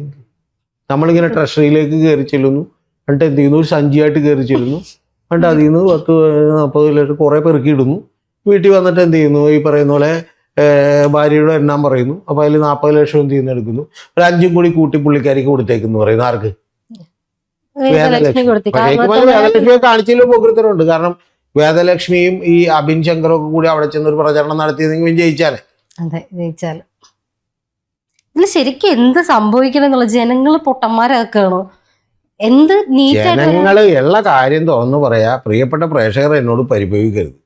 നമ്മളിങ്ങനെ ട്രഷറിയിലേക്ക് കയറി ചെല്ലുന്നു, എന്നിട്ട് എന്ത് ചെയ്യുന്നു, ഒരു സഞ്ചിയായിട്ട് കയറി ചെല്ലുന്നു, എന്നിട്ട് അതിൽ നിന്ന് 10-40 ലക്ഷം കുറെ പെറുക്കിയിടുന്നു. വീട്ടിൽ വന്നിട്ട് എന്ത് ചെയ്യുന്നു, ഈ പറയുന്ന പോലെ ഭാര്യയോട് എണ്ണാൻ പറയുന്നു. അപ്പൊ അതിൽ 40 ലക്ഷം എന്ത് ചെയ്യുന്നു എടുക്കുന്നു, ഒരു 5 കൂടി കൂട്ടി പുള്ളിക്കാരിക്ക് കൊടുത്തേക്കെന്ന് പറയുന്നു. ആർക്ക്? വേദലക്ഷ്മി. വേദലക്ഷ്മിയെ കാണിച്ചതിലും പോകൃത്തരുണ്ട്. കാരണം വേദലക്ഷ്മിയും ഈ അബിൻ ശങ്കറും ഒക്കെ കൂടി അവിടെ ചെന്നൊരു പ്രചരണം നടത്തിയതെങ്കിൽ ജയിച്ചാലേ. അതെ, ജയിച്ചാല്. ഇതിൽ ശരിക്കും എന്ത് സംഭവിക്കണം എന്നുള്ള ജനങ്ങൾ പൊട്ടന്മാരാക്കണോ? എന്ത് ജനങ്ങള് ഉള്ള കാര്യം തുറന്നു പറയാ. പ്രിയപ്പെട്ട പ്രേക്ഷകർ എന്നോട് പരിഭവിക്കരുത്,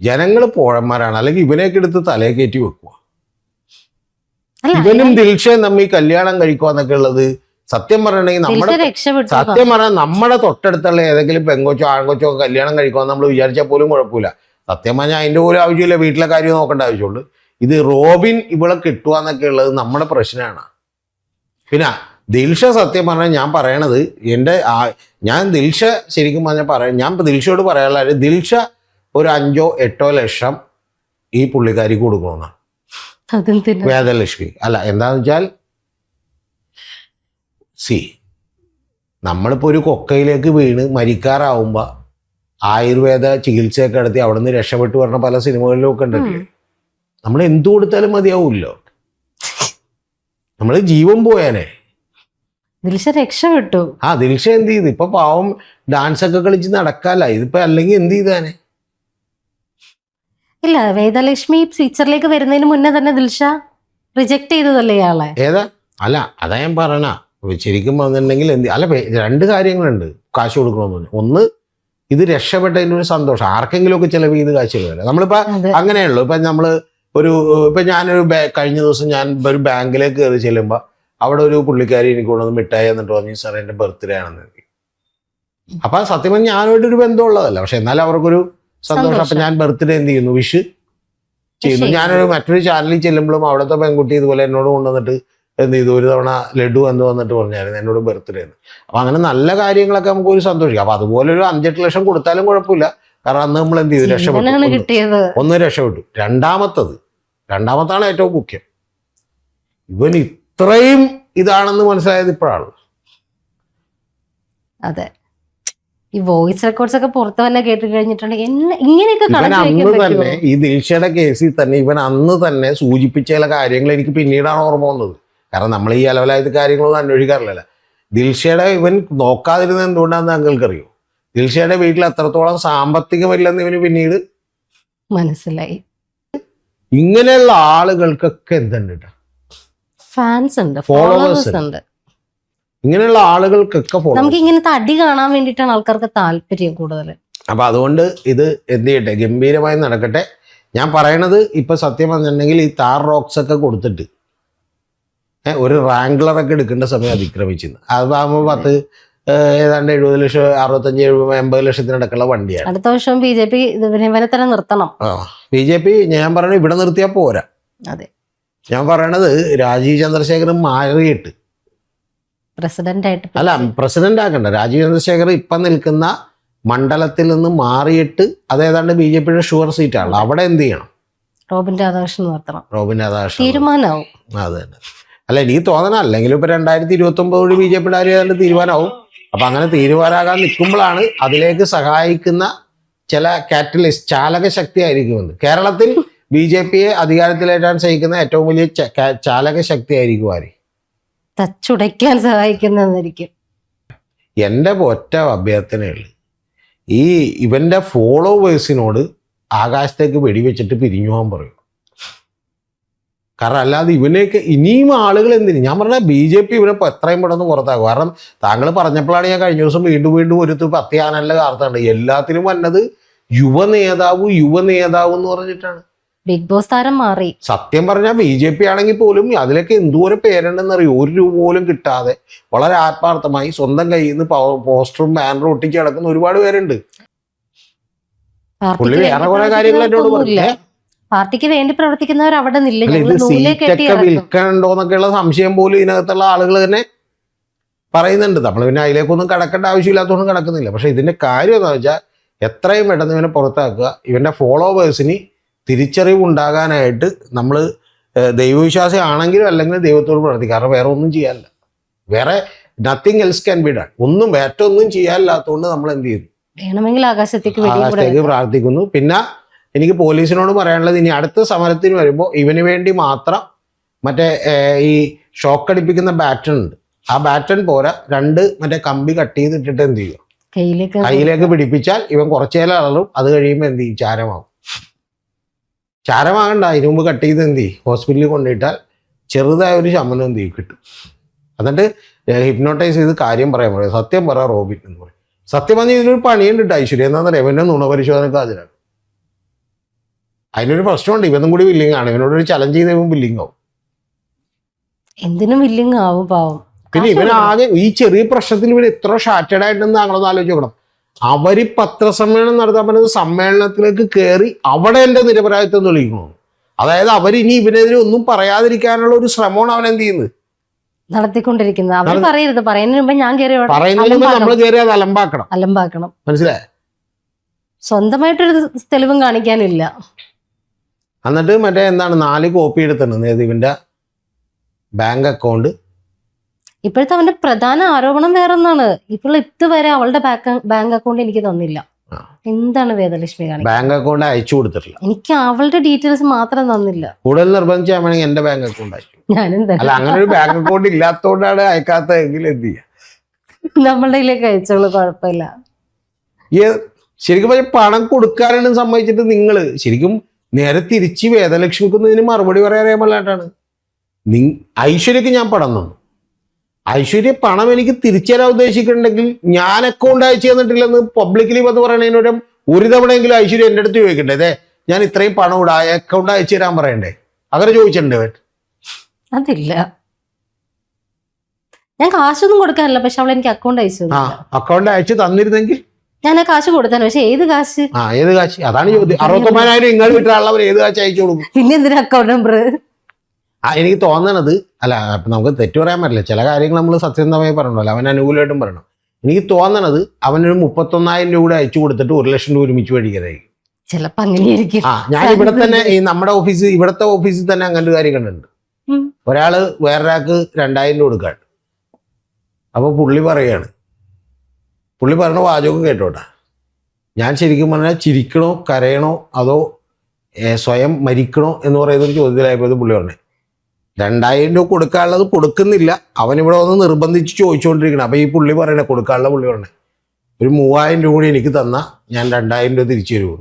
ജനങ്ങൾ പോഴന്മാരാണ്. അല്ലെങ്കിൽ ഇവനെയൊക്കെ എടുത്ത് തലയെ കയറ്റി വെക്കുക. ഇവനും ദിൽഷയും തമ്മിൽ കല്യാണം കഴിക്കുക എന്നൊക്കെ ഉള്ളത് സത്യം പറയണെങ്കിൽ നമ്മുടെ തൊട്ടടുത്തുള്ള ഏതെങ്കിലും പെങ്കൊച്ചോ ആൺകൊച്ചോ കല്യാണം കഴിക്കുക നമ്മൾ വിചാരിച്ചാൽ പോലും കുഴപ്പമില്ല. സത്യം പറഞ്ഞാൽ അതിന്റെ പോലും ആവശ്യമില്ല, വീട്ടിലെ കാര്യം നോക്കേണ്ട ആവശ്യമുള്ളൂ. ഇത് റോബിൻ ഇവിടെ കിട്ടുക എന്നൊക്കെ ഉള്ളത് നമ്മുടെ പ്രശ്നമാണ്. പിന്നെ ദിൽഷ സത്യം പറഞ്ഞാൽ ഞാൻ പറയണത് ഞാൻ ദിൽഷ ശരിക്കും പറഞ്ഞാൽ ഞാൻ ദിൽഷയോട് പറയാനുള്ള ദിൽഷ ഒരു 5-8 ലക്ഷം ഈ പുള്ളിക്കാരിക്ക് കൊടുക്കണമെന്നാണ്. വേദലക്ഷ്മി അല്ല, എന്താന്ന് വെച്ചാൽ നമ്മളിപ്പോ ഒരു കൊക്കയിലേക്ക് വീണ് മരിക്കാറാവുമ്പോ ആയുർവേദ ചികിത്സയൊക്കെ നടത്തി അവിടെ നിന്ന് രക്ഷപ്പെട്ടു പറഞ്ഞ പല സിനിമകളിലും ഒക്കെ ഉണ്ടല്ലേ. നമ്മൾ എന്തു കൊടുത്താലും മതിയാവൂല്ലോ, നമ്മള് ജീവൻ പോയാനേ. ദിൽഷ രക്ഷപ്പെട്ടു. ദിൽഷ എന്ത് ചെയ്തു, ഇപ്പൊ പാവം ഡാൻസ് ഒക്കെ കളിച്ച് നടക്കാല്ല. ഇതിപ്പോ അല്ലെങ്കിൽ എന്ത് ചെയ്താനെ? ഇല്ല, വേദലക്ഷ്മി പിക്ചറിലേക്ക് വരുന്നതിന് മുന്നേ തന്നെ ദിൽഷ റിജക്ട് ചെയ്തതല്ലേ ഇയാളെ. ഏതാ? അല്ല, അതാ ഞാൻ പറഞ്ഞ ശരിക്കും പറഞ്ഞിട്ടുണ്ടെങ്കിൽ അല്ല, 2 കാര്യങ്ങളുണ്ട് കാശ് കൊടുക്കണമെന്ന് പറഞ്ഞു. ഒന്ന്, ഇത് രക്ഷപ്പെട്ടതിൻ്റെ ഒരു സന്തോഷം, ആർക്കെങ്കിലും ഒക്കെ ചിലവ് ചെയ്ത് കാശ് ചെലവല്ല. നമ്മളിപ്പോ അങ്ങനെയുള്ളൂ. ഇപ്പൊ നമ്മള് ഇപ്പൊ ഞാനൊരു കഴിഞ്ഞ ദിവസം ഞാൻ ഒരു ബാങ്കിലേക്ക് കയറി ചെല്ലുമ്പോ അവിടെ ഒരു പുള്ളിക്കാരി എനിക്ക് കൊണ്ടുവന്ന് മിഠായി എന്നിട്ട് പറഞ്ഞു, സാർ എന്റെ ബർത്ത്ഡേ ആണെന്ന്. അപ്പൊ സത്യം പറഞ്ഞാൽ ഞാനുമായിട്ടൊരു ബന്ധമുള്ളതല്ല, പക്ഷെ എന്നാലും അവർക്കൊരു സന്തോഷം. അപ്പൊ ഞാൻ ബർത്ത്ഡേ എന്ത് ചെയ്യുന്നു, വിഷ് ചെയ്യുന്നു. ഞാനൊരു മറ്റൊരു ചാനലിൽ ചെല്ലുമ്പോഴും അവിടുത്തെ പെൺകുട്ടി ഇതുപോലെ എന്നോട് കൊണ്ടുവന്നിട്ട് എന്ത് ചെയ്തു, ഒരു തവണ ലഡു എന്ന് വന്നിട്ട് പറഞ്ഞായിരുന്നു എന്നോട് ബർത്ത്ഡേ എന്ന്. അപ്പൊ അങ്ങനെ നല്ല കാര്യങ്ങളൊക്കെ നമുക്ക് ഒരു സന്തോഷിക്കാം. അപ്പൊ അതുപോലെ ഒരു 5-8 ലക്ഷം കൊടുത്താലും കുഴപ്പമില്ല, കാരണം അന്ന് നമ്മൾ എന്ത് ചെയ്തു, രക്ഷപ്പെട്ടു. ഒന്ന് രക്ഷപ്പെട്ടു. രണ്ടാമത്താണ് ഏറ്റവും മുഖ്യം. ഇവൻ ഇത്രയും ഇതാണെന്ന് മനസ്സിലായത് ഇപ്പോഴാണ്. അതെ, ഈ വോയിസ് റെക്കോർഡ്സ് ഒക്കെ പുറത്ത് തന്നെ കേട്ട് കഴിഞ്ഞിട്ടുണ്ടെങ്കിൽ ഇങ്ങനെയൊക്കെ ഇവൻ കണക്ക് അന്ന് വെക്കാൻ തന്നെ പറ്റുമോ? ഈ ദിൽഷയുടെ കേസിൽ തന്നെ ഇവൻ അന്ന് തന്നെ സൂചിപ്പിച്ച ചില കാര്യങ്ങൾ എനിക്ക് പിന്നീടാണ് ഓർമ്മ വന്നത്. കാരണം നമ്മൾ ഈ അലവലായത് കാര്യങ്ങളൊന്നും അന്വേഷിക്കാറില്ലല്ലോ. ദിൽഷയുടെ ഇവൻ നോക്കാതിരുന്നത് എന്തുകൊണ്ടാണെന്ന് താങ്കൾക്കറിയോ? ദിൽഷയുടെ വീട്ടിൽ എത്രത്തോളം സാമ്പത്തികമില്ലെന്ന് ഇവന് പിന്നീട് മനസ്സിലായി. ഇങ്ങനെയുള്ള ആളുകൾക്കൊക്കെ എന്തുണ്ട്, ഫാൻസ് ഉണ്ട്, Followers ഫോളോവേഴ്സ് ഉണ്ട്. ഇങ്ങനെയുള്ള ആളുകൾക്കൊക്കെ നമുക്ക് ഇങ്ങനത്തെ അടി കാണാൻ വേണ്ടിയിട്ടാണ് ആൾക്കാർക്ക് താല്പര്യം കൂടുതൽ. അപ്പൊ അതുകൊണ്ട് ഇത് എന്ത് ചെയ്യട്ടെ, ഗംഭീരമായി നടക്കട്ടെ. ഞാൻ പറയണത് ഇപ്പൊ സത്യം പറഞ്ഞിട്ടുണ്ടെങ്കിൽ ഈ താർ റോക്സ് ഒക്കെ കൊടുത്തിട്ട് ഒരു റാംഗ്ലറൊക്കെ എടുക്കേണ്ട സമയം അതിക്രമിച്ചിരുന്നു. അതാകുമ്പോൾ ഏതാണ്ട് 70 ലക്ഷം 65-80 ലക്ഷത്തിനടക്കുള്ള വണ്ടിയാണ്. അടുത്ത വർഷം BJP ഇവനെ തന്നെ നിർത്തണം. BJP ഞാൻ പറയണത് ഇവിടെ നിർത്തിയാൽ പോരാ. അതെ, ഞാൻ പറയണത് രാജീവ് ചന്ദ്രശേഖരൻ മാറിയിട്ട് പ്രസിഡന്റ് ആയിട്ട് അല്ല, പ്രസിഡന്റ് ആക്കണ്ട. രാജീവ് ചന്ദ്രശേഖർ ഇപ്പം നിൽക്കുന്ന മണ്ഡലത്തിൽ നിന്ന് മാറിയിട്ട് അതേതാണ്ട് BJPയുടെ ഷുവർ സീറ്റാണ്. അവിടെ എന്ത് ചെയ്യണം? റോബിൻ രാധാകൃഷ്ണൻ നിർത്തണം. റോബിൻ രാധാകൃഷ്ണൻ തീരുമാനമാവും. അത് തന്നെ. അല്ല, എനിക്ക് തോന്നണം അല്ലെങ്കിലും ഇപ്പൊ 2029 BJPയുടെ ആരും തീരുമാനമാവും. അപ്പൊ അങ്ങനെ തീരുമാനമാകാൻ നിൽക്കുമ്പോഴാണ് അതിലേക്ക് സഹായിക്കുന്ന ചില കാറ്റലിസ്റ്റ് ചാലക ശക്തി ആയിരിക്കുമെന്ന്. കേരളത്തിൽ BJPയെ അധികാരത്തിലേറ്റാൻ സഹിക്കുന്ന ഏറ്റവും വലിയ ചാലക ശക്തി ആയിരിക്കും ആര്? തച്ചുടയ്ക്കാൻ സഹായിക്കുന്നതായിരിക്കും. എൻ്റെ ഒറ്റ അഭ്യർത്ഥനയുള്ളു, ഈ ഇവന്റെ ഫോളോവേഴ്സിനോട് ആകാശത്തേക്ക് വെടിവെച്ചിട്ട് പിരിഞ്ഞു പോകാൻ പറയും. കാരണം അല്ലാതെ ഇവനെയൊക്കെ ഇനിയും ആളുകൾ എന്തിനും, ഞാൻ പറഞ്ഞ BJP ഇവനെ എത്രയും പെട്ടെന്ന് പുറത്താക്കും. കാരണം താങ്കൾ പറഞ്ഞപ്പോഴാണ് ഞാൻ കഴിഞ്ഞ ദിവസം വീണ്ടും ഒരു പത്തിയാനല്ല വാർത്തയുണ്ട്. എല്ലാത്തിനും വന്നത് യുവനേതാവ് എന്ന് പറഞ്ഞിട്ടാണ്. ബിഗ് ബോസ് താരം മാറി. സത്യം പറഞ്ഞാൽ BJP ആണെങ്കിൽ പോലും അതിലൊക്കെ എന്തോരം പേരുണ്ടെന്ന് അറിയും. 1 രൂപ പോലും കിട്ടാതെ വളരെ ആത്മാർത്ഥമായി സ്വന്തം കയ്യിൽ നിന്ന് പോസ്റ്ററും ബാനറും ഒട്ടിച്ച് കിടക്കുന്ന ഒരുപാട് പേരുണ്ട്. പുള്ളി വേറെ കുറെ കാര്യങ്ങൾ എന്നോട് പറഞ്ഞു. പാർട്ടിക്ക് വേണ്ടി പ്രവർത്തിക്കുന്നവർ അവിടെ നിന്നില്ല. ഇത് സീറ്റൊക്കെ വിൽക്കണ്ടോന്നൊക്കെയുള്ള സംശയം പോലും ഇതിനകത്തുള്ള ആളുകൾ തന്നെ പറയുന്നുണ്ട്. നമ്മൾ പിന്നെ അതിലേക്കൊന്നും കടക്കേണ്ട ആവശ്യമില്ലാത്തതുകൊണ്ട് കിടക്കുന്നില്ല. പക്ഷെ ഇതിന്റെ കാര്യം എന്താ വെച്ചാൽ എത്രയും പെട്ടെന്ന് ഇവനെ പുറത്താക്കുക. ഇവന്റെ ഫോളോവേഴ്സിന് തിരിച്ചറിവ് ഉണ്ടാകാനായിട്ട് നമ്മൾ ദൈവവിശ്വാസി ആണെങ്കിലും അല്ലെങ്കിൽ ദൈവത്തോട് പ്രാർത്ഥിക്കുക. കാരണം വേറെ ഒന്നും ചെയ്യാനില്ല, വേറെ nothing else can be done. ഒന്നും ചെയ്യാനില്ലാത്തതുകൊണ്ട് നമ്മൾ എന്ത് ചെയ്യുന്നു, വേണമെങ്കിൽ ആകാശത്തേക്ക് പ്രാർത്ഥിക്കുന്നു. പിന്നെ എനിക്ക് പോലീസിനോട് പറയാനുള്ളത്, ഇനി അടുത്ത സമരത്തിന് വരുമ്പോൾ ഇവന് വേണ്ടി മാത്രം മറ്റേ ഈ ഷോക്ക് അടിപ്പിക്കുന്ന ബാറ്റൺ ഉണ്ട്, ആ ബാറ്റൺ പോരാ, 2 മറ്റേ കമ്പി കട്ട് ചെയ്തിട്ടിട്ട് എന്ത് ചെയ്യുക, കയ്യിലേക്ക് പിടിപ്പിച്ചാൽ ഇവൻ കുറച്ചേരം അളറും. അത് കഴിയുമ്പോൾ എന്ത് ചെയ്യും, ചാരമാകണ്ട, അതിന് മുമ്പ് കട്ട് ചെയ്ത് എന്ത് ചെയ്യും, ഹോസ്പിറ്റലിൽ കൊണ്ടുപോയിട്ടാൽ ചെറുതായ ഒരു ശമനം എന്ത് ചെയ്യും കിട്ടും. എന്നിട്ട് ഹിപ്നോട്ടൈസ് ചെയ്ത് കാര്യം പറയാൻ പറയും. സത്യം പറ റോബിൻ എന്ന് പറയും. സത്യം പറഞ്ഞാൽ ഇതിനൊരു പണിയുണ്ട് കേട്ടോ ഐശ്വര്യ. എന്താണെന്നറിയാം, ഇവൻ്റെ നുണപരിശോധനക്ക് ഹാജരാണ്. അതിനൊരു പ്രശ്നമുണ്ട്, ഇവനും കൂടി വില്ലിങ് ആണ്. ഇവനോടൊരു ചലഞ്ച് ചെയ്ത് ഇവൻ വില്ലിങ് ആവും. എന്തിനും വില്ലിങ് ആവും പാവം. പിന്നെ ഇവൻ ആദ്യം ഈ ചെറിയ പ്രശ്നത്തിൽ ഇവൻ എത്ര ഷാറ്റഡ് ആയിട്ടെന്ന് താങ്കളൊന്ന് ആലോചിച്ച് നോക്കണം. അവര് പത്രസമ്മേളനം നടത്താൻ പറ്റുന്ന സമ്മേളനത്തിലേക്ക് കയറി അവിടെ എൻ്റെ നിരപരാധിത്വം തെളിയിക്കണു. അതായത് അവരിനി ഇവനെതിരെ ഒന്നും പറയാതിരിക്കാനുള്ള ഒരു ശ്രമമാണ് അവൻ എന്ത് ചെയ്യുന്നത്, നടത്തിക്കൊണ്ടിരിക്കുന്നത്. അവർ പറയരുത്, പറയുന്നതിന് മുമ്പ് ഞാൻ പറയുന്നതിന് നമ്മൾ കയറി അത് അലമ്പാക്കണം. മനസ്സിലായേ? സ്വന്തമായിട്ടൊരു തെളിവും കാണിക്കാനില്ല. എന്നിട്ട് മറ്റേ എന്താണ് 4 കോപ്പി എടുത്തിട്ടുണ്ട് ഇവന്റെ ബാങ്ക് അക്കൗണ്ട്. ഇപ്പോഴത്തെ അവന്റെ പ്രധാന ആരോപണം വേറൊന്നാണ്. ഇപ്പോൾ ഇതുവരെ അവളുടെ ബാങ്ക് അക്കൗണ്ട് എനിക്ക് തന്നില്ല. എന്താണ് വേദലക്ഷ്മി കാണിക്കുന്നത്? ബാങ്ക് അക്കൗണ്ട് അയച്ചു കൊടുത്തിട്ടില്ല. എനിക്ക് അവളുടെ ഡീറ്റെയിൽസ് മാത്രം തന്നില്ല. കൂടുതൽ നിർബന്ധിച്ചാൽ വേണമെങ്കിൽ എന്റെ ബാങ്ക് അക്കൗണ്ട് അയച്ചു. അല്ല, അങ്ങനെ ഒരു ബാങ്ക് അക്കൗണ്ട് ഇല്ലാത്തോണ്ടാണ് അയക്കാത്തതെങ്കിൽ എന്ത് ചെയ്യാം, നമ്മളുടെ ഇതിലേക്ക് അയച്ചോളൂ, കുഴപ്പമില്ല. ശരിക്കും പറഞ്ഞാൽ പണം കൊടുക്കാനാണ് സമ്മതിച്ചിട്ട് നിങ്ങൾ ശരിക്കും നേരെ തിരിച്ച് വേദലക്ഷ്മിക്കുന്നതിന് മറുപടി പറയാൻ പാടില്ലാട്ടാണ്. ഐശ്വര്യക്ക് ഞാൻ പണം തന്നു, ഐശ്വര്യ പണം എനിക്ക് തിരിച്ചു തരാൻ ഉദ്ദേശിക്കുന്നുണ്ടെങ്കിൽ ഞാൻ അക്കൗണ്ട് അയച്ചു തന്നിട്ടില്ലെന്ന് പബ്ലിക്കലി വന്ന് പറയണതിനോട് ഒരു തവണയെങ്കിലും ഐശ്വര്യ എൻ്റെ അടുത്ത് ചോദിക്കണ്ടേ, അതെ ഞാൻ ഇത്രയും പണം ഇടാ, അക്കൗണ്ട് അയച്ചു തരാൻ പറയണ്ടേ? അങ്ങനെ ചോദിച്ചിട്ടുണ്ട് അവൻ? അതില്ല, ഞാൻ കാശൊന്നും കൊടുക്കാനില്ല. പക്ഷെ അവൾ എനിക്ക് അക്കൗണ്ട് അയച്ചു. അക്കൗണ്ട് അയച്ചു തന്നിരുന്നെങ്കിൽ ഞാൻ ആ കാശ് കൊടുത്താൽ. പക്ഷെ ഏത് കാശ്? ഏത് കാശ്? അതാണ് ചോദ്യം. 69,000 നിങ്ങൾ വീട്ടിലുള്ളവർ ഏത് കാശ് അയച്ചു കൊടുക്കും? പിന്നെ എന്തിനാ അക്കൗണ്ട് നമ്പർ? എനിക്ക് തോന്നണത്, അല്ല നമുക്ക് തെറ്റു പറയാൻ പറ്റില്ല, ചില കാര്യങ്ങൾ നമ്മൾ സത്യസന്ധമായി പറയണല്ലോ, അവൻ അനുകൂലമായിട്ടും പറയണം. എനിക്ക് തോന്നണത് അവനൊരു 31,000 രൂപ അയച്ചു കൊടുത്തിട്ട് 1 ലക്ഷം രൂപ ഒരുമിച്ച് മേടിക്കാതായിരിക്കും. ചിലപ്പോ അങ്ങനെയായിരിക്കും. ഞാൻ ഇവിടെ തന്നെ ഈ നമ്മുടെ ഇവിടുത്തെ ഓഫീസിൽ തന്നെ അങ്ങനെ ഒരു കാര്യം കണ്ടിട്ടുണ്ട്. ഒരാള് വേറൊരാൾക്ക് 2,000 രൂപ കൊടുക്കാണ്. അപ്പൊ പുള്ളി പറയാണ്, പുള്ളി പറഞ്ഞ വാചകം കേട്ടോട്ടെ. ഞാൻ ശരിക്കും പറഞ്ഞാൽ ചിരിക്കണോ കരയണോ അതോ സ്വയം മരിക്കണോ എന്ന് പറയുന്നൊരു ചോദ്യത്തിലായപ്പോൾ പുള്ളി പറഞ്ഞു 2000 രൂപ കൊടുക്കാനുള്ളത് കൊടുക്കുന്നില്ല, അവനിവിടെ വന്ന് നിർബന്ധിച്ച് ചോദിച്ചുകൊണ്ടിരിക്കണം. അപ്പം ഈ പുള്ളി പറയണേ കൊടുക്കാനുള്ള പുള്ളി പറഞ്ഞേ ഒരു 3000 രൂപ കൂടി എനിക്ക് തന്നാൽ ഞാൻ 2000 രൂപ തിരിച്ചു തരുമോ.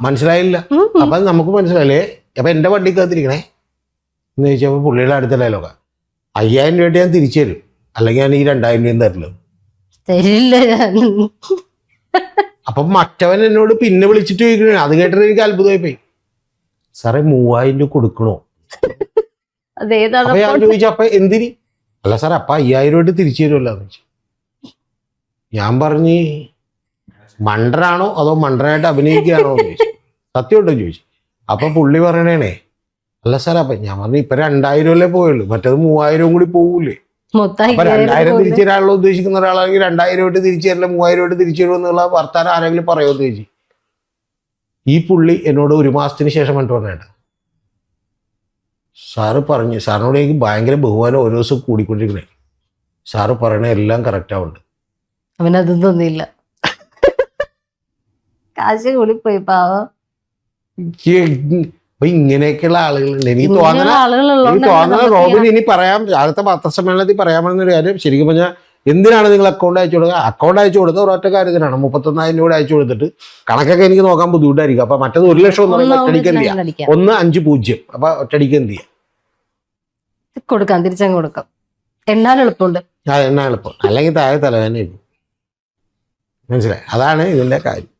മനസ്സിലായില്ല. അപ്പം നമുക്ക് മനസ്സിലായില്ലേ. അപ്പം എൻ്റെ വണ്ടിക്കകത്തിരിക്കണേ എന്ന് ചോദിച്ചപ്പോൾ പുള്ളിയുടെ അടുത്ത ഡയലോഗാ 5000 രൂപയായിട്ട് ഞാൻ തിരിച്ചു തരും, അല്ലെങ്കിൽ ഞാൻ ഈ 2000 രൂപയും തരില്ല. അപ്പം മറ്റവൻ എന്നോട് പിന്നെ വിളിച്ചിട്ട് ചോദിക്കണേ. അത് കേട്ടിട്ട് എനിക്ക് അത്ഭുതമായി പോയി. സാറേ 3000 രൂപ കൊടുക്കണോ? അപ്പൊ ഞാൻ ചോദിച്ചു അപ്പൊ എന്തിന്? അല്ല സാറേ അപ്പൊ 5000 രൂപ തിരിച്ചു തരുമല്ലോ എന്ന് ചോദിച്ചു. ഞാൻ പറഞ്ഞ് മണ്ടനാണോ അതോ മണ്ടനായിട്ട് അഭിനയിക്കുകയാണോ എന്ന് ചോദിച്ചു. സത്യമായിട്ടോ ചോദിച്ചു. അപ്പൊ പുള്ളി പറയണേണേ അല്ല സാറേ അപ്പൊ ഞാൻ പറഞ്ഞു ഇപ്പൊ 2000 അല്ലേ പോയുള്ളൂ, മറ്റേത് 3000 കൂടി പോകൂലേ. അപ്പൊ 2000 തിരിച്ചു തരാനുള്ള ഉദ്ദേശിക്കുന്ന ഒരാളാണെങ്കിൽ 2000 രൂപ തിരിച്ചു തരില്ല 3000 രൂപ തിരിച്ചു തരുമെന്നുള്ള വർത്താനം ആരെങ്കിലും പറയുമെന്ന് ചോദിച്ചു. ഈ പുള്ളി എന്നോട് 1 മാസത്തിന് ശേഷം കണ്ടു പറഞ്ഞേട്ട സാറ് പറഞ്ഞു, സാറിനോട് എനിക്ക് ഭയങ്കര ബഹുമാനം ഓരോ ദിവസം കൂടിക്കൊണ്ടിരിക്കണേ, സാറ് പറയണ എല്ലാം കറക്റ്റ് ആവുന്നുണ്ട്. അവനതും തോന്നിയില്ല, കാശ് കൂടിപ്പോയി പാവം. അപ്പൊ ഇങ്ങനെയൊക്കെയുള്ള ആളുകളുണ്ട്. എനിക്ക് തോന്നണ റോബിൻ ഇനി പറയാം അടുത്ത പത്രസമ്മേളനത്തിൽ പറയാമെന്നൊരു കാര്യം. ശരിക്കും പറഞ്ഞാൽ എന്തിനാണ് നിങ്ങൾ അക്കൗണ്ട് അയച്ചു കൊടുക്കുക? അക്കൗണ്ട് അയച്ചു കൊടുത്ത ഒരൊറ്റ കാര്യത്തിനാണ് 31,000 രൂപ അയച്ചു കൊടുത്തിട്ട് കണക്കൊക്കെ എനിക്ക് നോക്കാൻ ബുദ്ധിമുട്ടായിരിക്കും. അപ്പൊ മറ്റേത് 1 ലക്ഷം എന്ന് പറയുമ്പോൾ ഒറ്റടിക്ക് എന്ത് ചെയ്യാം? 1,5,0. അപ്പൊ ഒറ്റടിക്ക് എന്ത് ചെയ്യാം? കൊടുക്കാം, തിരിച്ചങ്ങ് കൊടുക്കാം. എണ്ണാൻ എളുപ്പമുണ്ട്. എണ്ണ എളുപ്പം, അല്ലെങ്കിൽ താഴെ തലവേദന. മനസ്സിലായി? അതാണ് ഇതിന്റെ കാര്യം.